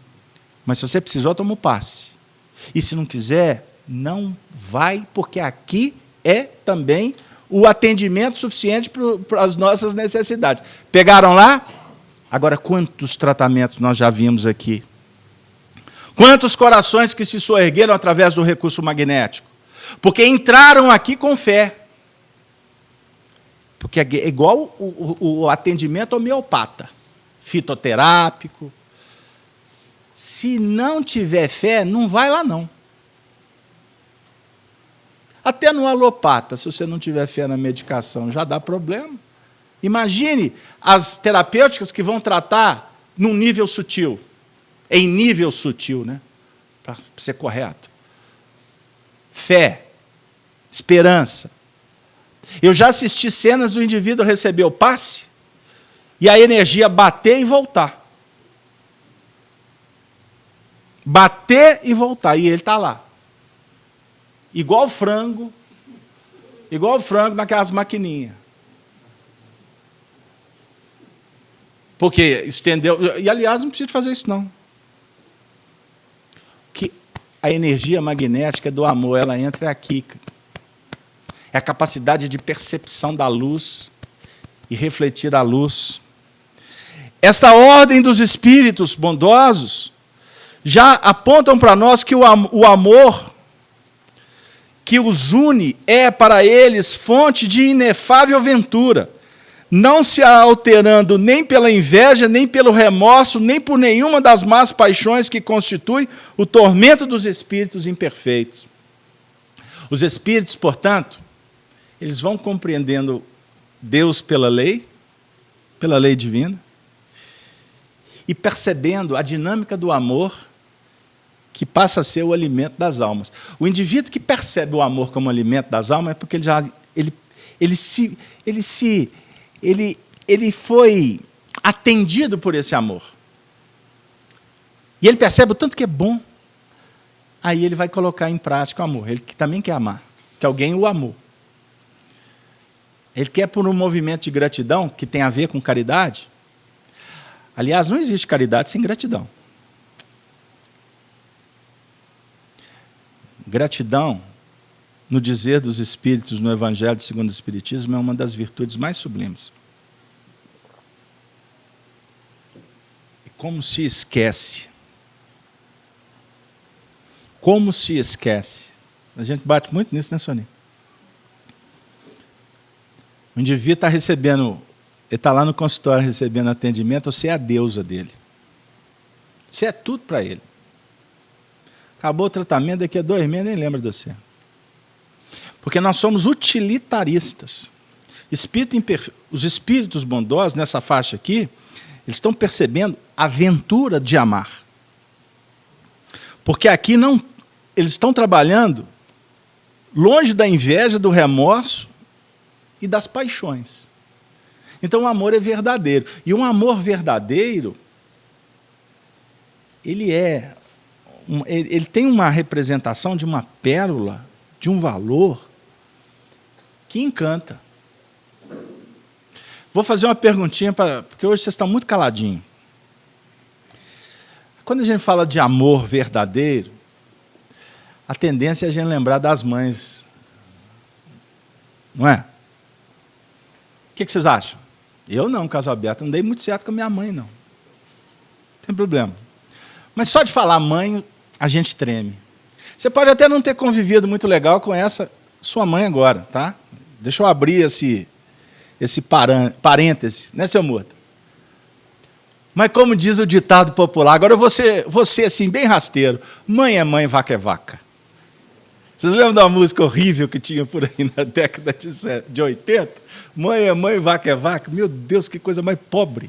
[SPEAKER 1] Mas se você precisou, toma o passe. E se não quiser, não vai, porque aqui é também o atendimento suficiente para as nossas necessidades. Pegaram lá? Agora, quantos tratamentos nós já vimos aqui? Quantos corações que se soergueram através do recurso magnético? Porque entraram aqui com fé. Porque é igual o atendimento homeopata, fitoterápico. Se não tiver fé, não vai lá, não. Até no alopata, se você não tiver fé na medicação, já dá problema. Imagine as terapêuticas que vão tratar num nível sutil, em nível sutil, né? Para ser correto. Fé, esperança. Eu já assisti cenas do indivíduo receber o passe e a energia bater e voltar. Bater e voltar, e ele está lá. Igual frango naquelas maquininhas. Porque estendeu... E, aliás, não precisa fazer isso, não. Que a energia magnética do amor, ela entra aqui. É a capacidade de percepção da luz e refletir a luz. Esta ordem dos espíritos bondosos já apontam para nós que o amor que os une é, para eles, fonte de inefável ventura, não se alterando nem pela inveja, nem pelo remorso, nem por nenhuma das más paixões que constitui o tormento dos espíritos imperfeitos. Os espíritos, portanto, eles vão compreendendo Deus pela lei, pela lei divina, e percebendo a dinâmica do amor que passa a ser o alimento das almas. O indivíduo que percebe o amor como alimento das almas é porque ele foi atendido por esse amor. E ele percebe o tanto que é bom. Aí ele vai colocar em prática o amor. Ele também quer amar, que alguém o amou. Ele quer por um movimento de gratidão, que tem a ver com caridade. Aliás, não existe caridade sem gratidão. Gratidão, no dizer dos Espíritos, no Evangelho segundo o Espiritismo, é uma das virtudes mais sublimes. E como se esquece. Como se esquece. A gente bate muito nisso, né, Soninha? O indivíduo está recebendo, ele está lá no consultório recebendo atendimento, você é a deusa dele. Você é tudo para ele. Acabou o tratamento, daqui a 2 meses nem lembra de você. Porque nós somos utilitaristas. Os espíritos bondosos, nessa faixa aqui, eles estão percebendo a aventura de amar. Porque aqui não, eles estão trabalhando longe da inveja, do remorso e das paixões. Então o amor é verdadeiro. E um amor verdadeiro, ele tem uma representação de uma pérola, de um valor que encanta. Vou fazer uma perguntinha, porque hoje vocês estão muito caladinhos. Quando a gente fala de amor verdadeiro, a tendência é a gente lembrar das mães. Não é? O que vocês acham? Eu não, caso aberto, não dei muito certo com a minha mãe, não. Não tem problema. Mas só de falar mãe, a gente treme. Você pode até não ter convivido muito legal com essa sua mãe agora, tá? Deixa eu abrir esse parêntese, né, seu Murta? Mas como diz o ditado popular, agora eu vou ser assim, bem rasteiro. Mãe é mãe, vaca é vaca. Vocês lembram de uma música horrível que tinha por aí na década de 80? Mãe é mãe, vaca é vaca. Meu Deus, que coisa mais pobre.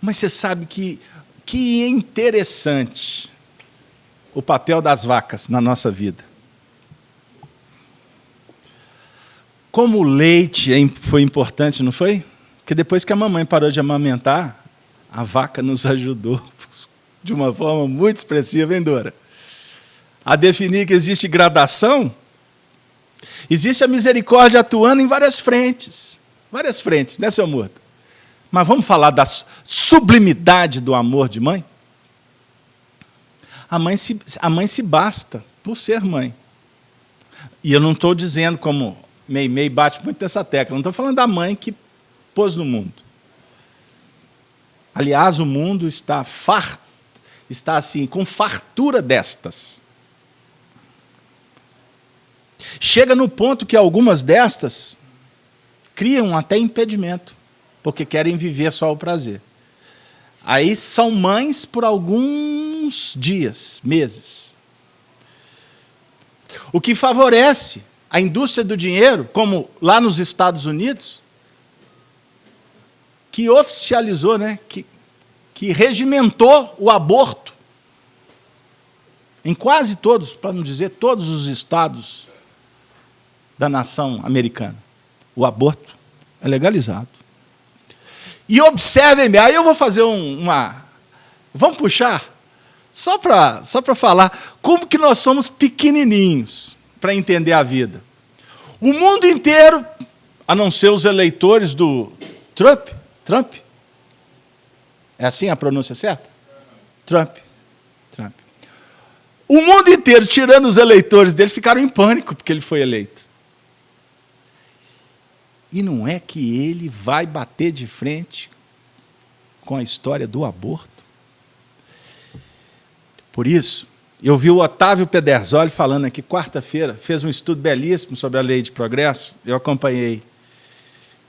[SPEAKER 1] Mas você sabe que interessante o papel das vacas na nossa vida. Como o leite foi importante, não foi? Porque depois que a mamãe parou de amamentar, a vaca nos ajudou de uma forma muito expressiva, hein, Dora? A definir que existe gradação, existe a misericórdia atuando em várias frentes, né, seu Murta? Mas vamos falar da sublimidade do amor de mãe? A mãe se basta por ser mãe. E eu não estou dizendo, como Meimei bate muito nessa tecla, não estou falando da mãe que pôs no mundo. Aliás, o mundo está assim, com fartura destas. Chega no ponto que algumas destas criam até impedimento, porque querem viver só o prazer. Aí são mães por alguns dias, meses. O que favorece a indústria do dinheiro, como lá nos Estados Unidos, que oficializou, né, que regimentou o aborto em quase todos, para não dizer todos os estados da nação americana. O aborto é legalizado. E observem bem, aí eu vou fazer vamos puxar, só para falar como que nós somos pequenininhos para entender a vida. O mundo inteiro, a não ser os eleitores do Trump, é assim a pronúncia certa? Trump. O mundo inteiro, tirando os eleitores dele, ficaram em pânico porque ele foi eleito. E não é que ele vai bater de frente com a história do aborto. Por isso, eu vi o Otávio Pedersoli falando aqui quarta-feira, fez um estudo belíssimo sobre a lei de progresso. Eu acompanhei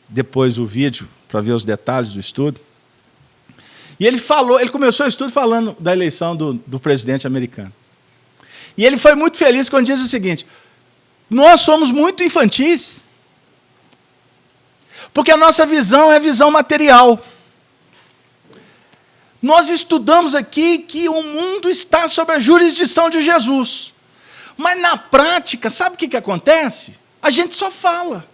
[SPEAKER 1] depois o vídeo para ver os detalhes do estudo. E ele começou o estudo falando da eleição do presidente americano. E ele foi muito feliz quando diz o seguinte: nós somos muito infantis. Porque a nossa visão é visão material. Nós estudamos aqui que o mundo está sob a jurisdição de Jesus. Mas, na prática, sabe o que acontece? A gente só fala.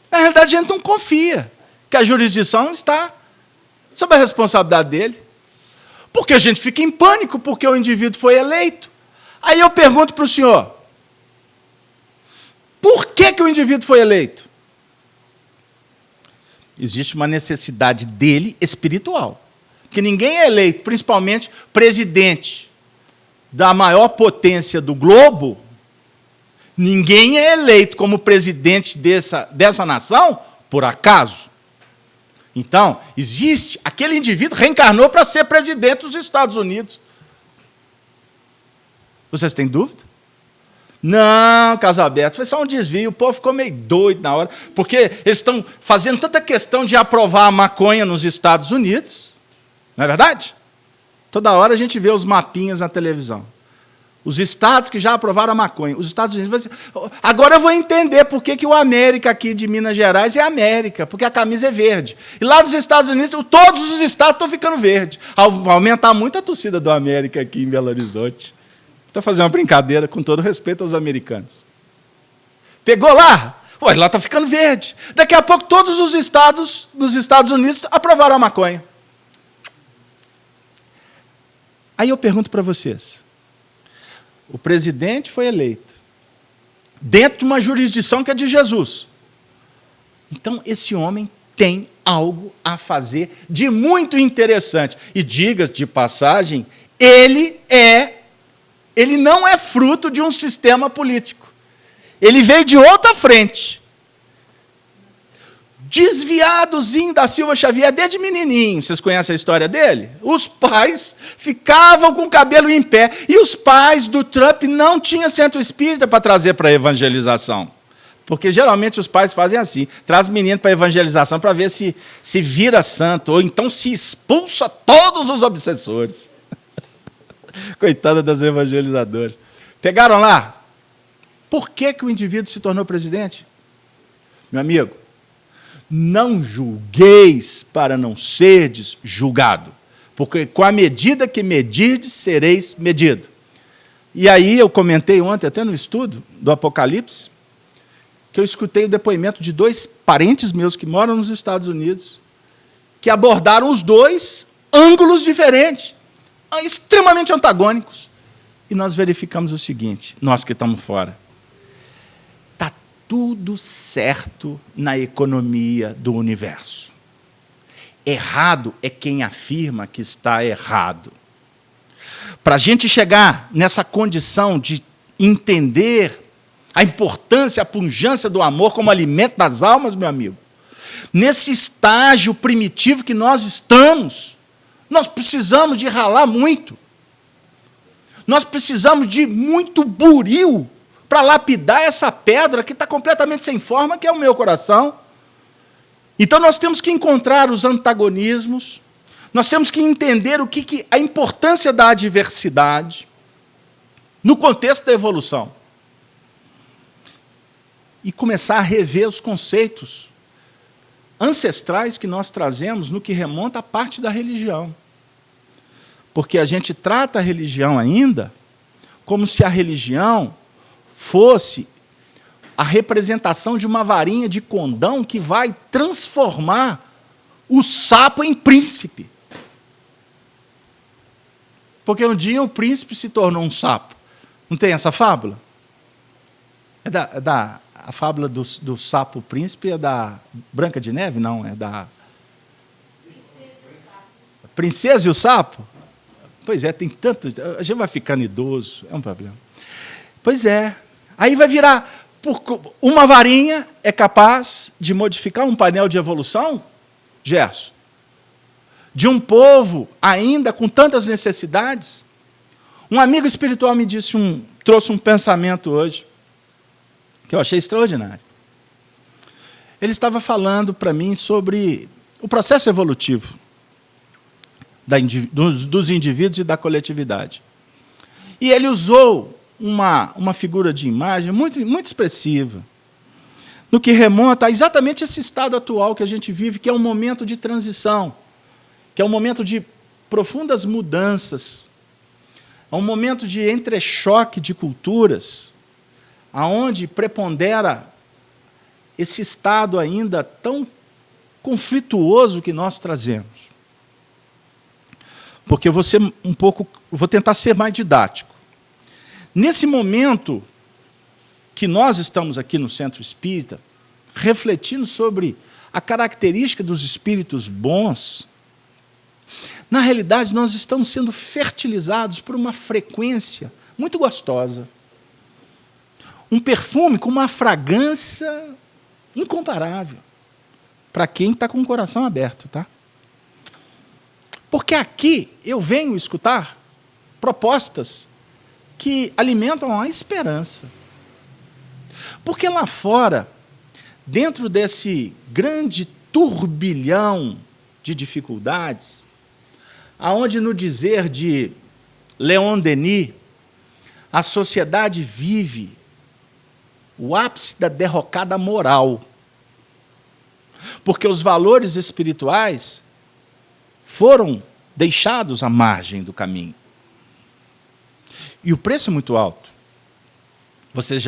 [SPEAKER 1] Na realidade, a gente não confia que a jurisdição está sob a responsabilidade dele. Porque a gente fica em pânico porque o indivíduo foi eleito. Aí eu pergunto para o senhor, por que o indivíduo foi eleito? Existe uma necessidade dele espiritual. Porque ninguém é eleito, principalmente presidente da maior potência do globo, ninguém é eleito como presidente dessa nação por acaso. Então, existe, aquele indivíduo reencarnou para ser presidente dos Estados Unidos. Vocês têm dúvida? Não, Casalberto, foi só um desvio, o povo ficou meio doido na hora, porque eles estão fazendo tanta questão de aprovar a maconha nos Estados Unidos, não é verdade? Toda hora a gente vê os mapinhas na televisão. Os estados que já aprovaram a maconha. Os Estados Unidos vão dizer, agora eu vou entender por que o América aqui de Minas Gerais é América, porque a camisa é verde. E lá nos Estados Unidos, todos os estados estão ficando verdes. Vai aumentar muito a torcida do América aqui em Belo Horizonte. Estou fazendo uma brincadeira, com todo respeito aos americanos. Pegou lá? Ué, lá está ficando verde. Daqui a pouco, todos os estados nos Estados Unidos aprovaram a maconha. Aí eu pergunto para vocês, o presidente foi eleito dentro de uma jurisdição que é de Jesus. Então, esse homem tem algo a fazer de muito interessante. E, diga-se de passagem, ele não é fruto de um sistema político. Ele veio de outra frente. Desviadozinho da Silva Xavier, desde menininho. Vocês conhecem a história dele? Os pais ficavam com o cabelo em pé. E os pais do Trump não tinham centro espírita para trazer para a evangelização. Porque, geralmente, os pais fazem assim. Traz menino para a evangelização para ver se vira santo. Ou então se expulsa todos os obsessores. Coitada das evangelizadoras. Pegaram lá? Por que o indivíduo se tornou presidente? Meu amigo, não julgueis para não serdes julgado, porque com a medida que medirdes, sereis medido. E aí eu comentei ontem, até no estudo do Apocalipse, que eu escutei o depoimento de 2 parentes meus que moram nos Estados Unidos, que abordaram os 2 ângulos diferentes, extremamente antagônicos. E nós verificamos o seguinte, nós que estamos fora, está tudo certo na economia do universo. Errado é quem afirma que está errado. Para a gente chegar nessa condição de entender a importância, a pungência do amor como alimento das almas, meu amigo, nesse estágio primitivo que nós estamos, nós precisamos de ralar muito. Nós precisamos de muito buril para lapidar essa pedra que está completamente sem forma, que é o meu coração. Então, nós temos que encontrar os antagonismos, nós temos que entender a importância da adversidade no contexto da evolução. E começar a rever os conceitos ancestrais que nós trazemos no que remonta à parte da religião. Porque a gente trata a religião ainda como se a religião fosse a representação de uma varinha de condão que vai transformar o sapo em príncipe. Porque um dia o príncipe se tornou um sapo. Não tem essa fábula? A fábula do sapo príncipe é da Branca de Neve? Não, é da Princesa e o Sapo? Pois é, tem tanto... A gente vai ficando idoso, é um problema. Pois é. Aí vai virar... Uma varinha é capaz de modificar um painel de evolução, Gerson? De um povo ainda com tantas necessidades? Um amigo espiritual me trouxe um pensamento hoje, que eu achei extraordinário. Ele estava falando para mim sobre o processo evolutivo dos indivíduos e da coletividade. E ele usou uma figura de imagem muito, muito expressiva, no que remonta a exatamente esse estado atual que a gente vive, que é um momento de transição, que é um momento de profundas mudanças, é um momento de entrechoque de culturas, aonde prepondera esse estado ainda tão conflituoso que nós trazemos. Porque eu vou tentar ser mais didático. Nesse momento que nós estamos aqui no Centro Espírita, refletindo sobre a característica dos espíritos bons, na realidade nós estamos sendo fertilizados por uma frequência muito gostosa. Um perfume com uma fragrância incomparável, para quem está com o coração aberto, tá? Porque aqui eu venho escutar propostas que alimentam a esperança. Porque lá fora, dentro desse grande turbilhão de dificuldades, aonde, no dizer de Leon Denis, a sociedade vive o ápice da derrocada moral. Porque os valores espirituais foram deixados à margem do caminho. E o preço é muito alto. Vocês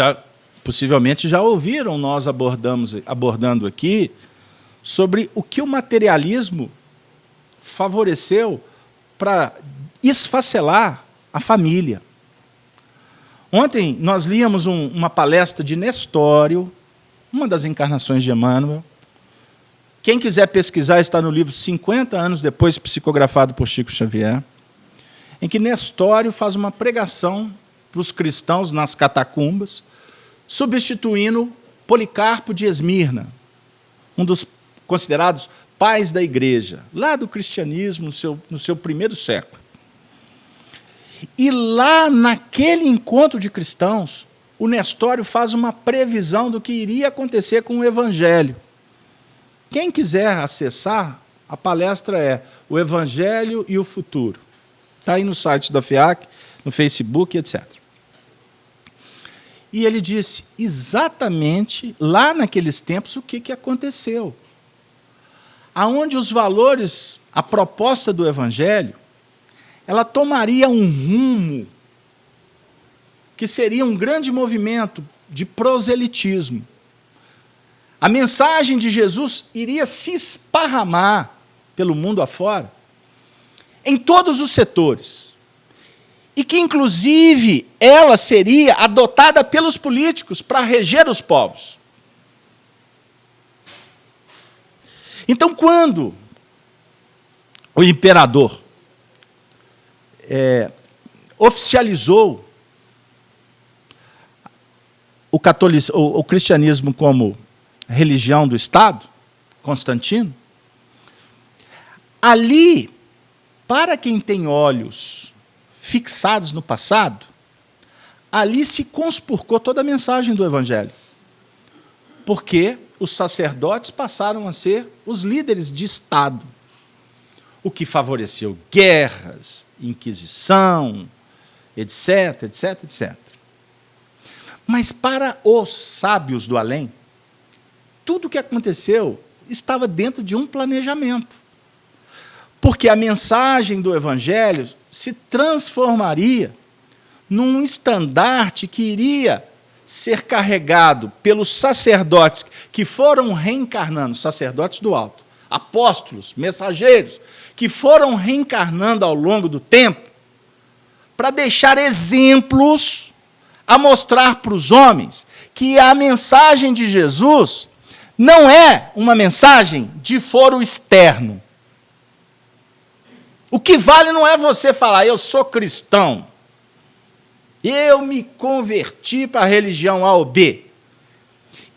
[SPEAKER 1] possivelmente já ouviram nós abordando aqui sobre o que o materialismo favoreceu para esfacelar a família. Ontem nós líamos uma palestra de Nestório, uma das encarnações de Emmanuel. Quem quiser pesquisar, está no livro 50 anos depois, psicografado por Chico Xavier, em que Nestório faz uma pregação para os cristãos nas catacumbas, substituindo Policarpo de Esmirna, um dos considerados pais da igreja, lá do cristianismo, no seu primeiro século. E lá, naquele encontro de cristãos, o Nestório faz uma previsão do que iria acontecer com o Evangelho. Quem quiser acessar, a palestra é O Evangelho e o Futuro. Está aí no site da FIAC, no Facebook, etc. E ele disse exatamente, lá naqueles tempos, o que aconteceu. Aonde os valores, a proposta do Evangelho, ela tomaria um rumo que seria um grande movimento de proselitismo. A mensagem de Jesus iria se esparramar pelo mundo afora, em todos os setores. E que, inclusive, ela seria adotada pelos políticos para reger os povos. Então, quando o imperador oficializou o cristianismo como religião do Estado, Constantino, ali, para quem tem olhos fixados no passado, ali se conspurcou toda a mensagem do Evangelho. Porque os sacerdotes passaram a ser os líderes de Estado, o que favoreceu guerras, inquisição, etc, etc, etc. Mas para os sábios do além, tudo o que aconteceu estava dentro de um planejamento. Porque a mensagem do Evangelho se transformaria num estandarte que iria ser carregado pelos sacerdotes que foram reencarnando, sacerdotes do alto, apóstolos, mensageiros, que foram reencarnando ao longo do tempo, para deixar exemplos a mostrar para os homens que a mensagem de Jesus não é uma mensagem de foro externo. O que vale não é você falar, eu sou cristão, eu me converti para a religião A ou B.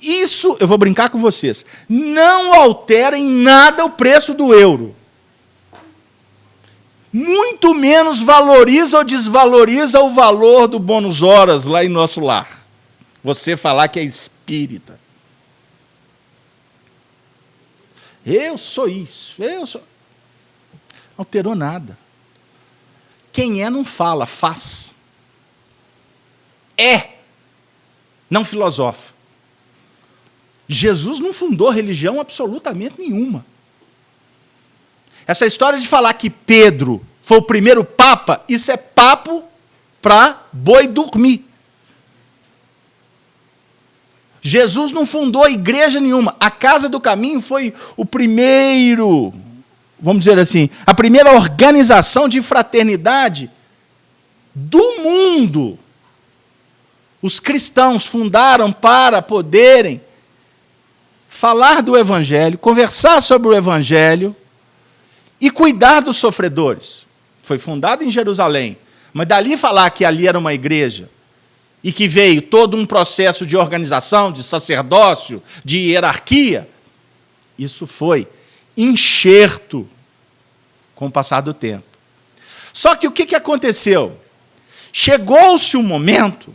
[SPEAKER 1] Isso, eu vou brincar com vocês, não altera em nada o preço do euro. Muito menos valoriza ou desvaloriza o valor do bônus horas lá em nosso lar. Você falar que é espírita. Eu sou isso, eu sou... Alterou nada. Quem é não fala, faz. É, não filosofa. Jesus não fundou religião absolutamente nenhuma. Essa história de falar que Pedro foi o primeiro papa, isso é papo para boi dormir. Jesus não fundou igreja nenhuma. A Casa do Caminho foi o primeiro, vamos dizer assim, a primeira organização de fraternidade do mundo. Os cristãos fundaram para poderem falar do Evangelho, conversar sobre o Evangelho e cuidar dos sofredores. Foi fundado em Jerusalém, mas dali falar que ali era uma igreja e que veio todo um processo de organização, de sacerdócio, de hierarquia, isso foi enxerto com o passar do tempo. Só que o que aconteceu? Chegou-se um momento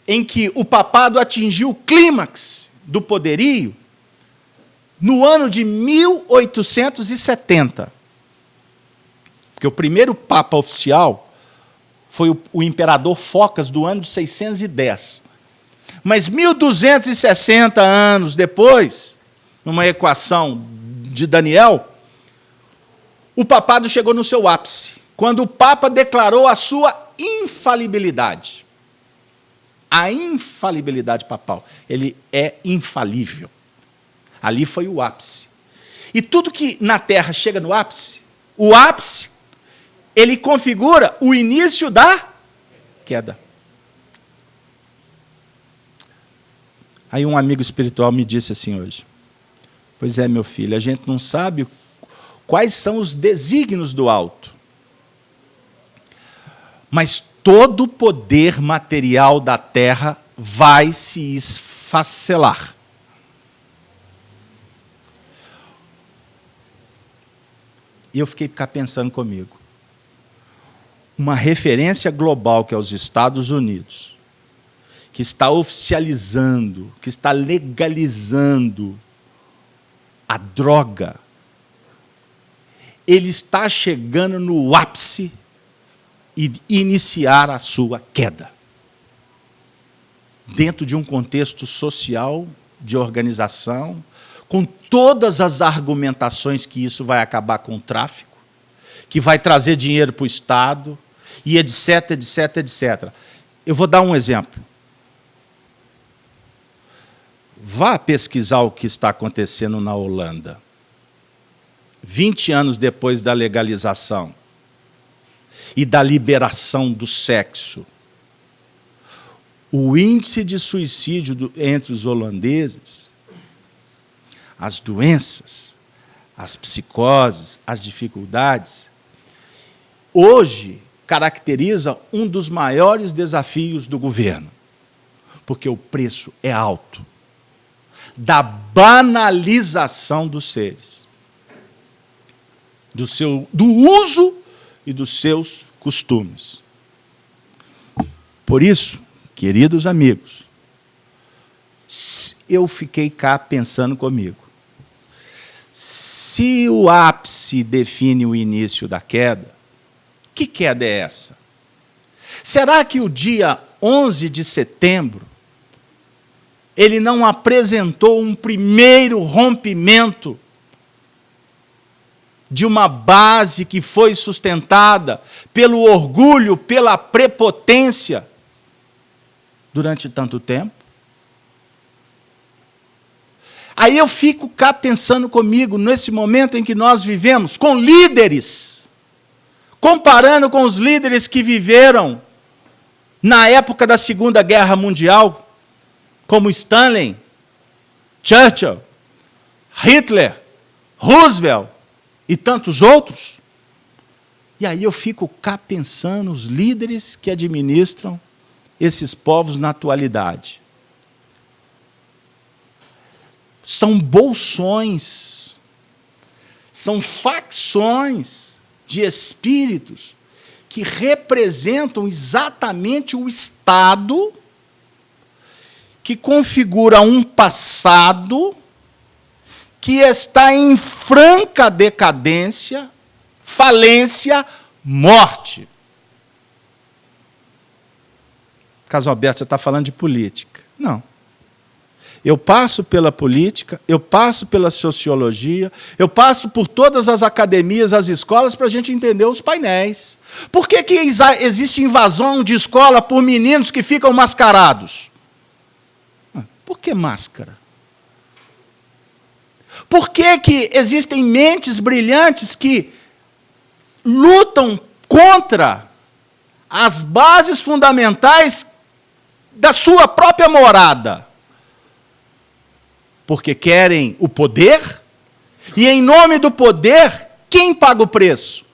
[SPEAKER 1] em que o papado atingiu o clímax do poderio no ano de 1870. Porque o primeiro papa oficial foi o imperador Focas, do ano de 610. Mas 1260 anos depois, numa equação de Daniel, o papado chegou no seu ápice, quando o Papa declarou a sua infalibilidade. A infalibilidade papal. Ele é infalível. Ali foi o ápice. E tudo que na Terra chega no ápice, o ápice, ele configura o início da queda. Aí um amigo espiritual me disse assim hoje: pois é, meu filho, a gente não sabe quais são os desígnios do alto, mas todo o poder material da terra vai se esfacelar. E eu fiquei pensando comigo. Uma referência global que é os Estados Unidos, que está oficializando, que está legalizando a droga, ele está chegando no ápice e iniciar a sua queda. Dentro de um contexto social, de organização, com todas as argumentações que isso vai acabar com o tráfico, que vai trazer dinheiro para o Estado, e etc, etc, etc. Eu vou dar um exemplo. Vá pesquisar o que está acontecendo na Holanda. 20 anos depois da legalização e da liberação do sexo, o índice de suicídio entre os holandeses, as doenças, as psicoses, as dificuldades, hoje caracteriza um dos maiores desafios do governo, porque o preço é alto, da banalização dos seres, do uso e dos seus costumes. Por isso, queridos amigos, eu fiquei cá pensando comigo. Se o ápice define o início da queda, que queda é essa? Será que o dia 11 de setembro ele não apresentou um primeiro rompimento de uma base que foi sustentada pelo orgulho, pela prepotência durante tanto tempo? Aí eu fico cá pensando comigo, nesse momento em que nós vivemos, com líderes, comparando com os líderes que viveram na época da Segunda Guerra Mundial, como Stalin, Churchill, Hitler, Roosevelt e tantos outros. E aí eu fico cá pensando os líderes que administram esses povos na atualidade. São bolsões, são facções de espíritos que representam exatamente o Estado que configura um passado que está em franca decadência, falência, morte. Caso Alberto, você está falando de política. Não. Eu passo pela política, eu passo pela sociologia, eu passo por todas as academias, as escolas, para a gente entender os painéis. Por que existe invasão de escola por meninos que ficam mascarados? Por que máscara? Por que existem mentes brilhantes que lutam contra as bases fundamentais da sua própria morada? Porque querem o poder, e em nome do poder, quem paga o preço?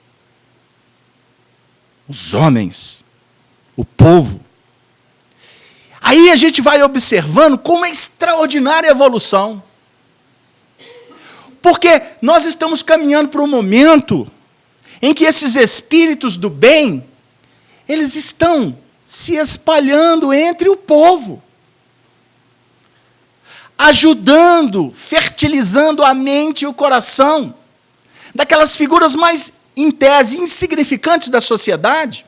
[SPEAKER 1] Os homens, o povo. Aí a gente vai observando como é extraordinária a evolução. Porque nós estamos caminhando para um momento em que esses espíritos do bem, eles estão se espalhando entre o povo, ajudando, fertilizando a mente e o coração daquelas figuras mais, em tese, insignificantes da sociedade,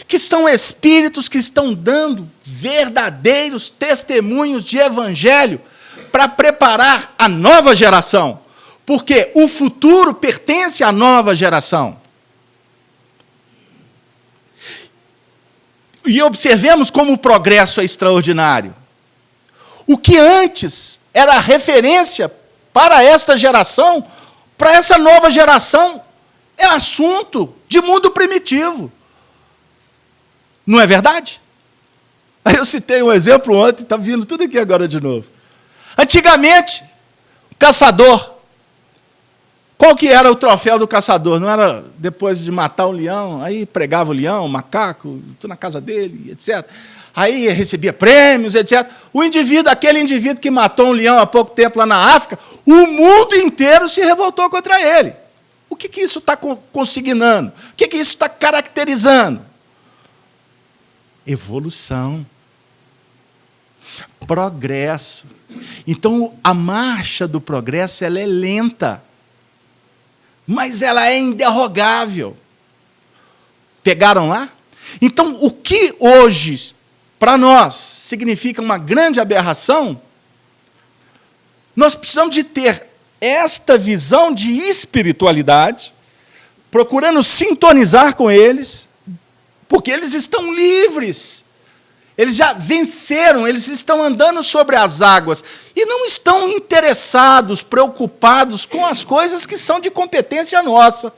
[SPEAKER 1] que são espíritos que estão dando verdadeiros testemunhos de evangelho para preparar a nova geração, porque o futuro pertence à nova geração. E observemos como o progresso é extraordinário. O que antes era referência para esta geração, para essa nova geração, é assunto de mundo primitivo. Não é verdade? Aí eu citei um exemplo ontem, está vindo tudo aqui agora de novo. Antigamente, o caçador, qual que era o troféu do caçador? Não era depois de matar um leão, aí pregava o leão, o macaco, tudo na casa dele, etc. Aí recebia prêmios, etc. O indivíduo, aquele indivíduo que matou um leão há pouco tempo lá na África, o mundo inteiro se revoltou contra ele. O que isso está consignando? O que isso está caracterizando? Evolução. Progresso. Então, a marcha do progresso ela é lenta, mas ela é inderrogável. Pegaram lá? Então, o que hoje, para nós, significa uma grande aberração, nós precisamos de ter esta visão de espiritualidade, procurando sintonizar com eles, porque eles estão livres. Eles já venceram, eles estão andando sobre as águas e não estão interessados, preocupados com as coisas que são de competência nossa.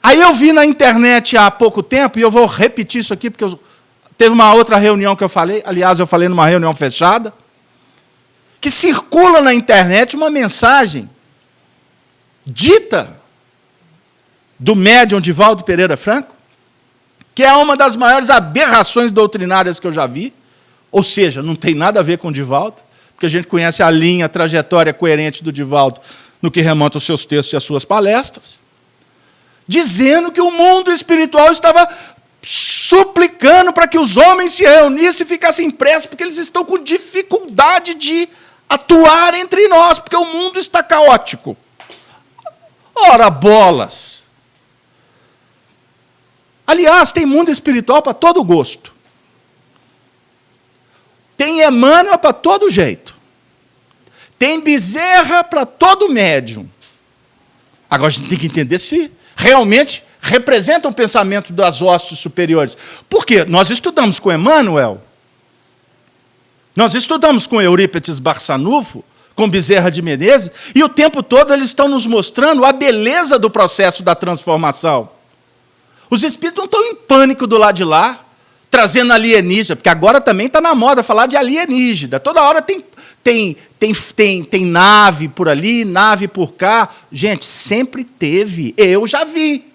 [SPEAKER 1] Aí eu vi na internet há pouco tempo, e eu vou repetir isso aqui, porque teve uma outra reunião que eu falei, aliás, eu falei numa reunião fechada, que circula na internet uma mensagem dita do médium Divaldo Pereira Franco, que é uma das maiores aberrações doutrinárias que eu já vi, ou seja, não tem nada a ver com o Divaldo, porque a gente conhece a linha, a trajetória coerente do Divaldo no que remonta aos seus textos e às suas palestras, dizendo que o mundo espiritual estava suplicando para que os homens se reunissem e ficassem presos, porque eles estão com dificuldade de atuar entre nós, porque o mundo está caótico. Ora, bolas! Aliás, tem mundo espiritual para todo gosto. Tem Emmanuel para todo jeito. Tem Bezerra para todo médium. Agora a gente tem que entender se realmente representa o pensamento das hostes superiores. Por quê? Nós estudamos com Emmanuel, nós estudamos com Eurípides Barçanufo, com Bezerra de Menezes, e o tempo todo eles estão nos mostrando a beleza do processo da transformação. Os espíritos não estão em pânico do lado de lá, trazendo alienígena, porque agora também está na moda falar de alienígena. Toda hora tem nave por ali, nave por cá. Gente, sempre teve. Eu já vi.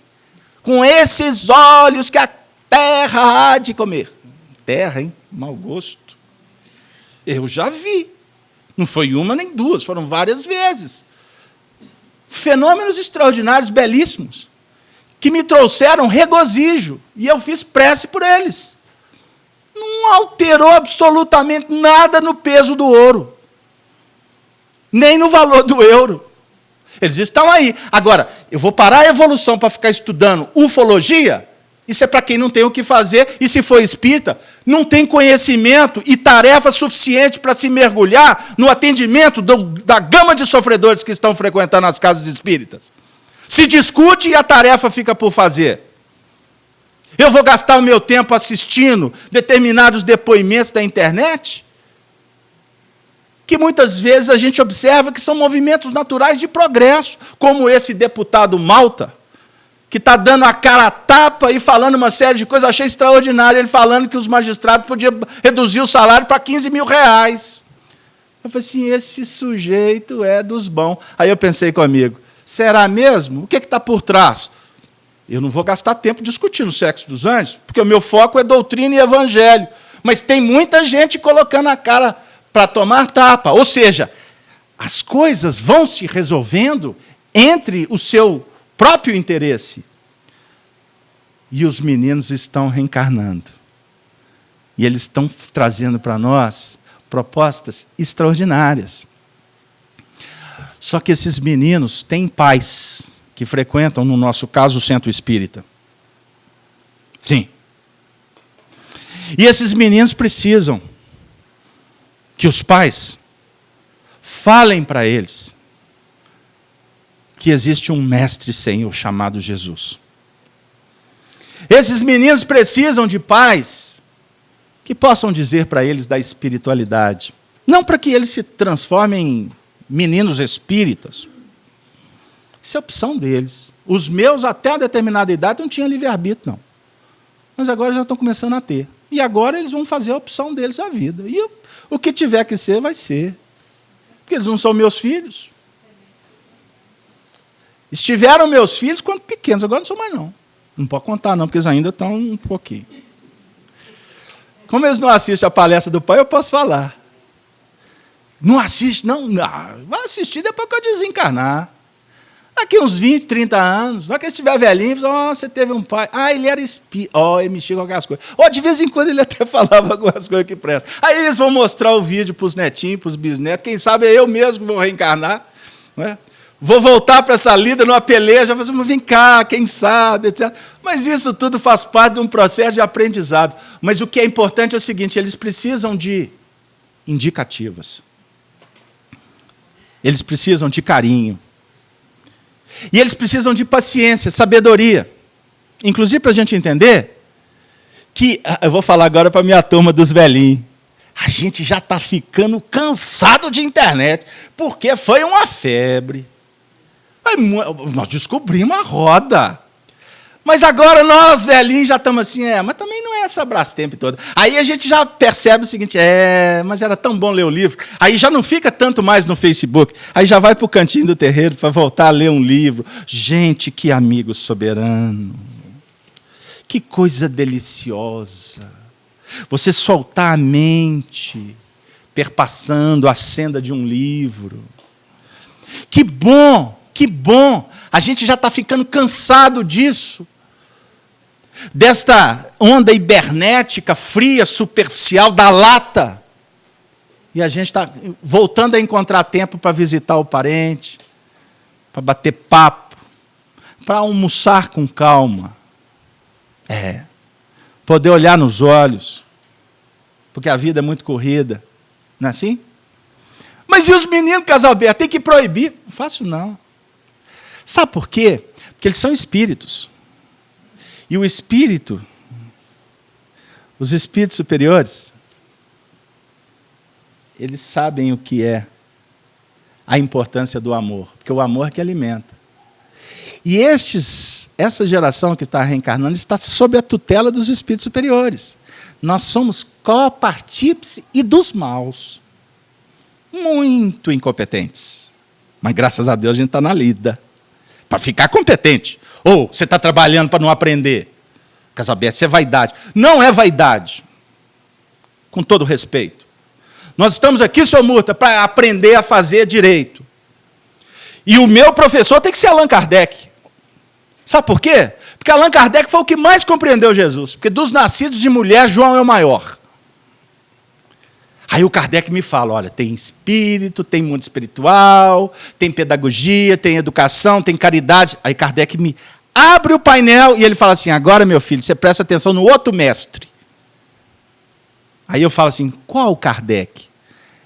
[SPEAKER 1] Com esses olhos que a terra há de comer. Terra, hein? Mau gosto. Eu já vi. Não foi uma nem duas, foram várias vezes. Fenômenos extraordinários, belíssimos, que me trouxeram regozijo, e eu fiz prece por eles. Não alterou absolutamente nada no peso do ouro, nem no valor do euro. Eles estão aí. Agora, eu vou parar a evolução para ficar estudando ufologia? Isso é para quem não tem o que fazer, e se for espírita, não tem conhecimento e tarefa suficiente para se mergulhar no atendimento da gama de sofredores que estão frequentando as casas espíritas. Se discute e a tarefa fica por fazer. Eu vou gastar o meu tempo assistindo determinados depoimentos da internet, que muitas vezes a gente observa que são movimentos naturais de progresso, como esse deputado Malta, que está dando a cara a tapa e falando uma série de coisas. Eu achei extraordinário ele falando que os magistrados podiam reduzir o salário para 15 mil reais. Eu falei assim, esse sujeito é dos bons. Aí eu pensei comigo, será mesmo? O que está por trás? Eu não vou gastar tempo discutindo o sexo dos anjos, porque o meu foco é doutrina e evangelho. Mas tem muita gente colocando a cara para tomar tapa. Ou seja, as coisas vão se resolvendo entre o seu próprio interesse. E os meninos estão reencarnando. E eles estão trazendo para nós propostas extraordinárias. Só que esses meninos têm pais que frequentam, no nosso caso, o centro espírita. Sim. E esses meninos precisam que os pais falem para eles que existe um mestre Senhor chamado Jesus. Esses meninos precisam de pais que possam dizer para eles da espiritualidade. Não para que eles se transformem em meninos espíritas. Isso é opção deles. Os meus, até uma determinada idade, não tinham livre-arbítrio, não. Mas agora já estão começando a ter. E agora eles vão fazer a opção deles à vida. E o que tiver que ser, vai ser. Porque eles não são meus filhos. Estiveram meus filhos quando pequenos, agora não são mais não. Não pode contar não, porque eles ainda estão um pouquinho. Como eles não assistem a palestra do pai, eu posso falar. Não assiste, não. Vai assistir depois que eu desencarnar. Daqui uns 20, 30 anos, na que ele estiver velhinho, você teve um pai. Ele era espírita. Ele mexia com algumas coisas. De vez em quando ele até falava algumas coisas que prestam. Aí eles vão mostrar o vídeo para os netinhos, para os bisnetos. Quem sabe é eu mesmo que vou reencarnar. Não é? Vou voltar para essa lida numa peleja, vem cá, quem sabe, etc. Mas isso tudo faz parte de um processo de aprendizado. Mas o que é importante é o seguinte, eles precisam de indicativas. Eles precisam de carinho. E eles precisam de paciência, sabedoria. Inclusive, para a gente entender que... Eu vou falar agora para a minha turma dos velhinhos. A gente já está ficando cansado de internet, porque foi uma febre. Nós descobrimos a roda. Mas agora nós, velhinhos, já estamos assim, mas também não é essa Brastemp toda. Aí a gente já percebe o seguinte, mas era tão bom ler o livro. Aí já não fica tanto mais no Facebook. Aí já vai para o cantinho do terreiro para voltar a ler um livro. Gente, que amigo soberano. Que coisa deliciosa. Você soltar a mente, perpassando a senda de um livro. Que bom, que bom. A gente já está ficando cansado disso. Desta onda hibernética, fria, superficial, da lata. E a gente está voltando a encontrar tempo para visitar o parente, para bater papo, para almoçar com calma. Poder olhar nos olhos, porque a vida é muito corrida. Não é assim? Mas e os meninos, Casalberto? Tem que proibir? Não faço, não. Sabe por quê? Porque eles são espíritos. E o espírito, os espíritos superiores, eles sabem o que é a importância do amor, porque o amor é que alimenta. E essa geração que está reencarnando está sob a tutela dos espíritos superiores. Nós somos copartícipe e dos maus. Muito incompetentes. Mas, graças a Deus, a gente está na lida. Para ficar competente. Ou você está trabalhando para não aprender. Casalberto, isso é vaidade. Não é vaidade. Com todo respeito. Nós estamos aqui, senhor Murta, para aprender a fazer direito. E o meu professor tem que ser Allan Kardec. Sabe por quê? Porque Allan Kardec foi o que mais compreendeu Jesus. Porque dos nascidos de mulher, João é o maior. Aí o Kardec me fala, olha, tem espírito, tem mundo espiritual, tem pedagogia, tem educação, tem caridade. Aí Kardec me abre o painel e ele fala assim, agora, meu filho, você presta atenção no outro mestre. Aí eu falo assim, qual Kardec?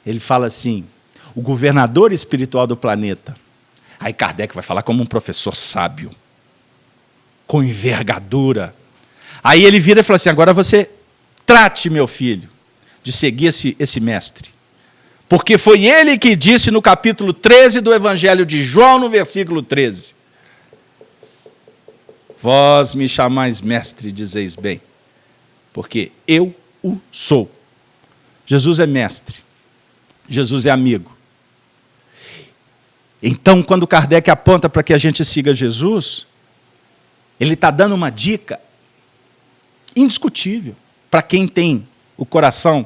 [SPEAKER 1] Ele fala assim, o governador espiritual do planeta. Aí Kardec vai falar como um professor sábio, com envergadura. Aí ele vira e fala assim, agora você trate, meu filho, de seguir esse mestre. Porque foi ele que disse no capítulo 13 do Evangelho de João, no versículo 13. Vós me chamais mestre, dizeis bem, porque eu o sou. Jesus é mestre. Jesus é amigo. Então, quando Kardec aponta para que a gente siga Jesus, ele está dando uma dica indiscutível para quem tem o coração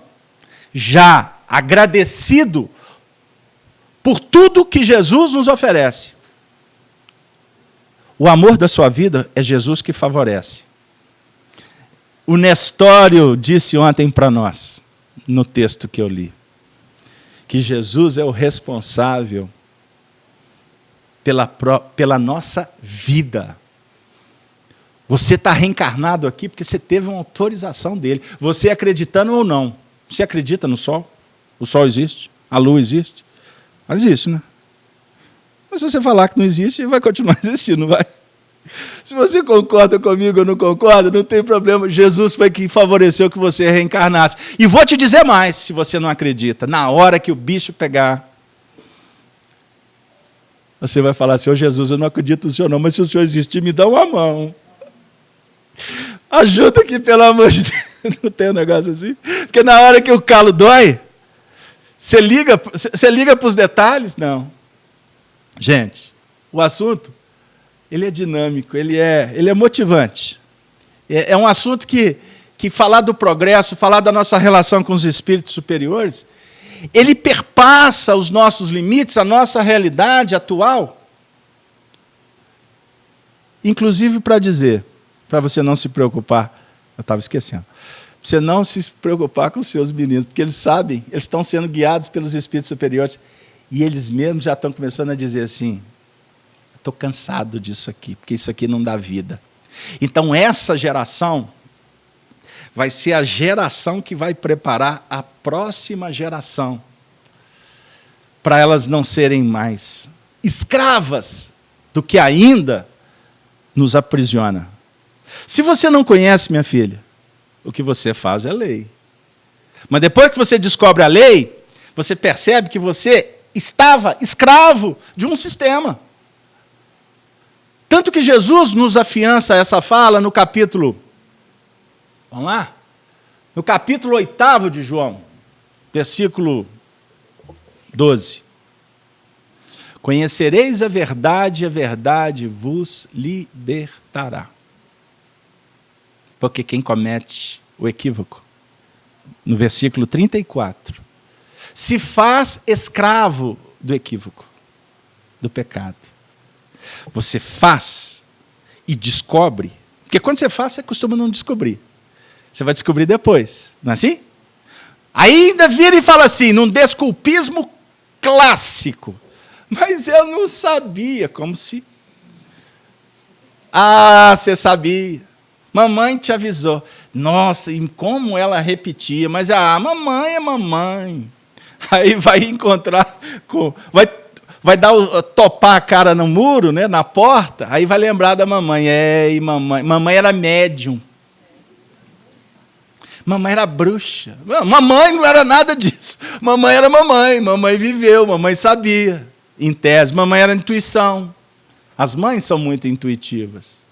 [SPEAKER 1] já agradecido por tudo que Jesus nos oferece. O amor da sua vida é Jesus que favorece. O Nestório disse ontem para nós, no texto que eu li, que Jesus é o responsável pela nossa vida. Você está reencarnado aqui porque você teve uma autorização dele. Você acreditando ou não. Você acredita no sol? O sol existe? A lua existe? Mas existe, né? Mas se você falar que não existe, vai continuar existindo, não vai? Se você concorda comigo ou não concorda, não tem problema. Jesus foi quem favoreceu que você reencarnasse. E vou te dizer mais, se você não acredita. Na hora que o bicho pegar, você vai falar assim, ô Jesus, eu não acredito no Senhor não, mas se o Senhor existir, me dá uma mão. Ajuda aqui, pelo amor de Deus. Não tem um negócio assim? Porque na hora que o calo dói, você liga para os detalhes? Não. Gente, o assunto, ele é dinâmico, ele é motivante. É um assunto que falar do progresso, falar da nossa relação com os espíritos superiores, ele perpassa os nossos limites, a nossa realidade atual. Inclusive para dizer, para você não se preocupar, eu estava esquecendo, você não se preocupar com os seus meninos, porque eles sabem, eles estão sendo guiados pelos espíritos superiores, e eles mesmos já estão começando a dizer assim, estou cansado disso aqui, porque isso aqui não dá vida. Então essa geração vai ser a geração que vai preparar a próxima geração, para elas não serem mais escravas do que ainda nos aprisiona. Se você não conhece, minha filha, o que você faz é lei. Mas depois que você descobre a lei, você percebe que você estava escravo de um sistema. Tanto que Jesus nos afiança essa fala no capítulo, vamos lá? No capítulo 8 de João, versículo 12. Conhecereis a verdade vos libertará. Porque quem comete o equívoco, no versículo 34, se faz escravo do equívoco, do pecado. Você faz e descobre, porque quando você faz, você costuma não descobrir. Você vai descobrir depois, não é assim? Ainda vira e fala assim, num desculpismo clássico, mas eu não sabia, como se... Ah, você sabia. Mamãe te avisou. Nossa, e como ela repetia, mas mamãe é mamãe. Aí vai encontrar com... Vai topar a cara no muro, né, na porta, aí vai lembrar da mamãe. Ei, mamãe. Mamãe era médium. Mamãe era bruxa. Mamãe não era nada disso. Mamãe era mamãe. Mamãe viveu, mamãe sabia. Em tese, mamãe era intuição. As mães são muito intuitivas.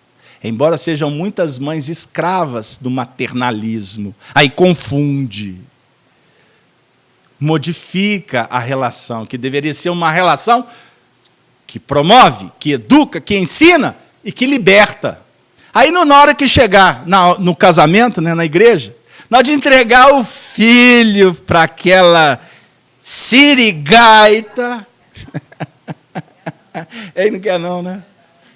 [SPEAKER 1] Embora sejam muitas mães escravas do maternalismo. Aí confunde. Modifica a relação, que deveria ser uma relação que promove, que educa, que ensina e que liberta. Aí, na hora que chegar no casamento, né, na igreja, na hora de entregar o filho para aquela sirigaita, ele não quer não, né?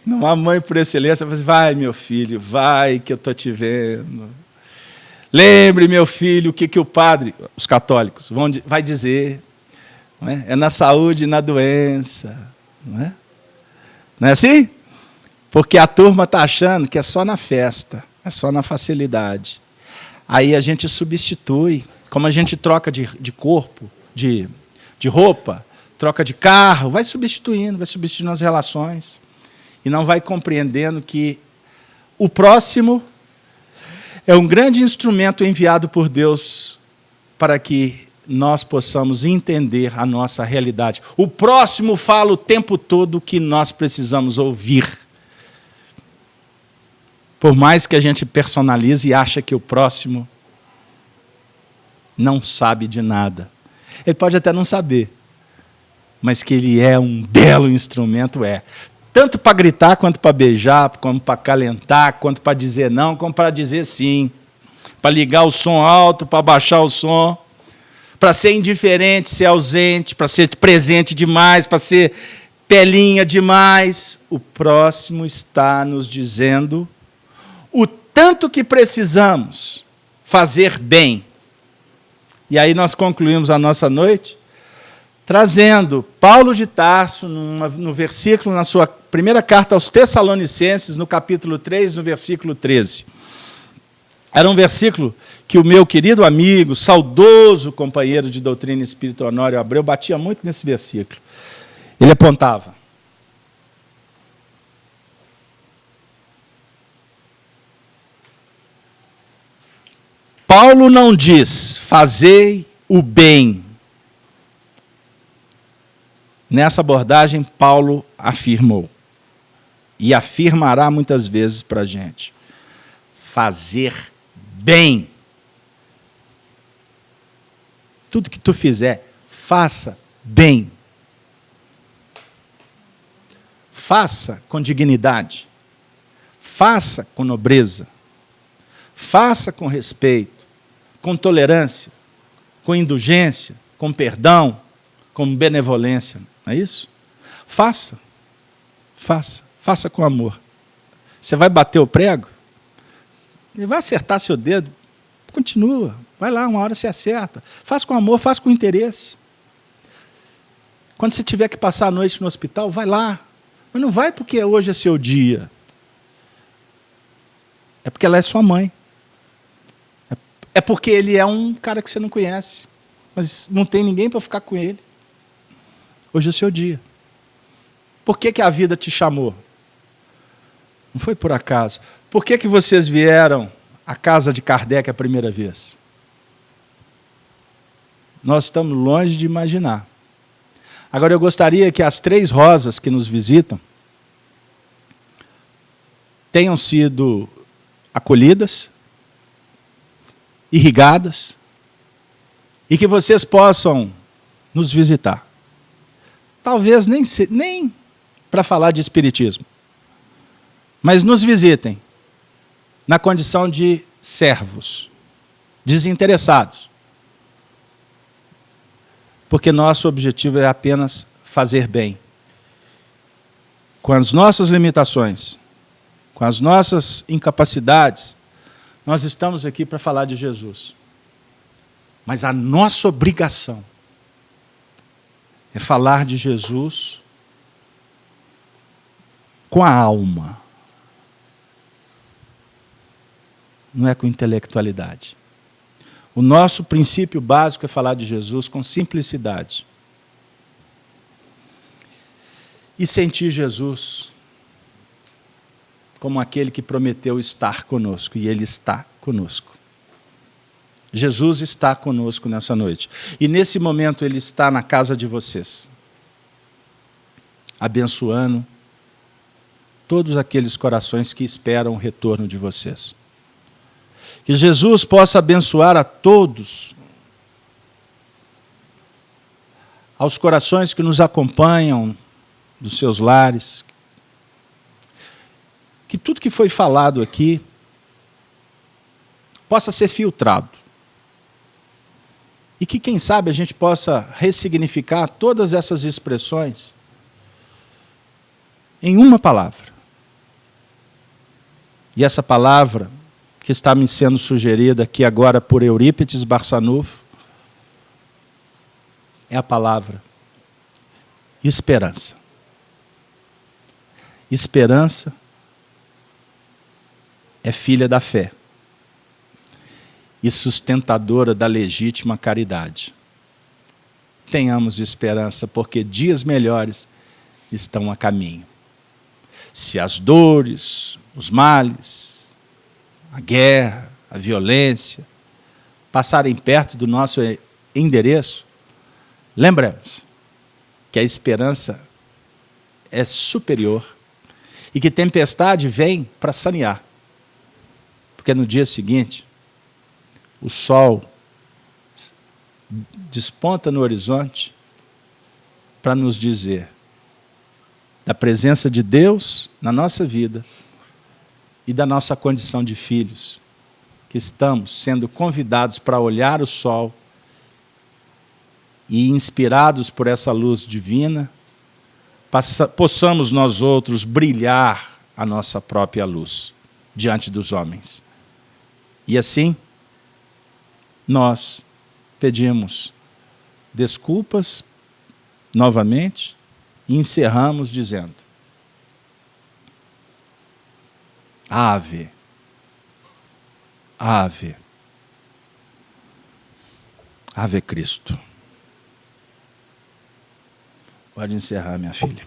[SPEAKER 1] Não, a mãe por excelência vai dizer, vai, meu filho, vai que eu estou te vendo. Lembre, meu filho, o que o padre, os católicos, vai dizer. Não é? É na saúde e na doença. Não é? Não é assim? Porque a turma está achando que é só na festa, é só na facilidade. Aí a gente substitui, como a gente troca de corpo, de roupa, troca de carro, vai substituindo as relações. E não vai compreendendo que o próximo é um grande instrumento enviado por Deus para que nós possamos entender a nossa realidade. O próximo fala o tempo todo o que nós precisamos ouvir. Por mais que a gente personalize e ache que o próximo não sabe de nada. Ele pode até não saber, mas que ele é um belo instrumento, é. Tanto para gritar, quanto para beijar, como para acalentar, quanto para dizer não, como para dizer sim. Para ligar o som alto, para baixar o som. Para ser indiferente, ser ausente, para ser presente demais, para ser pelinha demais. O próximo está nos dizendo o tanto que precisamos fazer bem. E aí nós concluímos a nossa noite trazendo Paulo de Tarso, no versículo, na sua primeira carta aos Tessalonicenses, no capítulo 3, no versículo 13. Era um versículo que o meu querido amigo, saudoso companheiro de doutrina espírita Honório Abreu, batia muito nesse versículo. Ele apontava: Paulo não diz, fazei o bem. Nessa abordagem, Paulo afirmou, e afirmará muitas vezes para a gente, fazer bem. Tudo que tu fizer, faça bem. Faça com dignidade. Faça com nobreza. Faça com respeito, com tolerância, com indulgência, com perdão, com benevolência. Não é isso? Faça. Faça. Faça com amor. Você vai bater o prego? Ele vai acertar seu dedo? Continua. Vai lá, uma hora você acerta. Faça com amor, faça com interesse. Quando você tiver que passar a noite no hospital, vai lá. Mas não vai porque hoje é seu dia. É porque ela é sua mãe. É porque ele é um cara que você não conhece. Mas não tem ninguém para ficar com ele. Hoje é o seu dia. Por que a vida te chamou? Não foi por acaso. Por que vocês vieram à casa de Kardec a primeira vez? Nós estamos longe de imaginar. Agora, eu gostaria que as 3 rosas que nos visitam tenham sido acolhidas, irrigadas, e que vocês possam nos visitar. Talvez nem para falar de espiritismo, mas nos visitem na condição de servos, desinteressados. Porque nosso objetivo é apenas fazer bem. Com as nossas limitações, com as nossas incapacidades, nós estamos aqui para falar de Jesus. Mas a nossa obrigação é falar de Jesus com a alma. Não é com intelectualidade. O nosso princípio básico é falar de Jesus com simplicidade. E sentir Jesus como aquele que prometeu estar conosco, e Ele está conosco. Jesus está conosco nessa noite. E nesse momento Ele está na casa de vocês, abençoando todos aqueles corações que esperam o retorno de vocês. Que Jesus possa abençoar a todos, aos corações que nos acompanham dos seus lares, que tudo que foi falado aqui possa ser filtrado. E que, quem sabe, a gente possa ressignificar todas essas expressões em uma palavra. E essa palavra que está me sendo sugerida aqui agora por Eurípides Barçanufo é a palavra esperança. Esperança é filha da fé e sustentadora da legítima caridade. Tenhamos esperança, porque dias melhores estão a caminho. Se as dores, os males, a guerra, a violência passarem perto do nosso endereço, lembremos que a esperança é superior e que tempestade vem para sanear. Porque no dia seguinte, o sol desponta no horizonte para nos dizer da presença de Deus na nossa vida e da nossa condição de filhos, que estamos sendo convidados para olhar o sol e, inspirados por essa luz divina, possamos nós outros brilhar a nossa própria luz diante dos homens. E assim, nós pedimos desculpas novamente e encerramos dizendo: Ave, Ave, Ave Cristo. Pode encerrar, minha filha.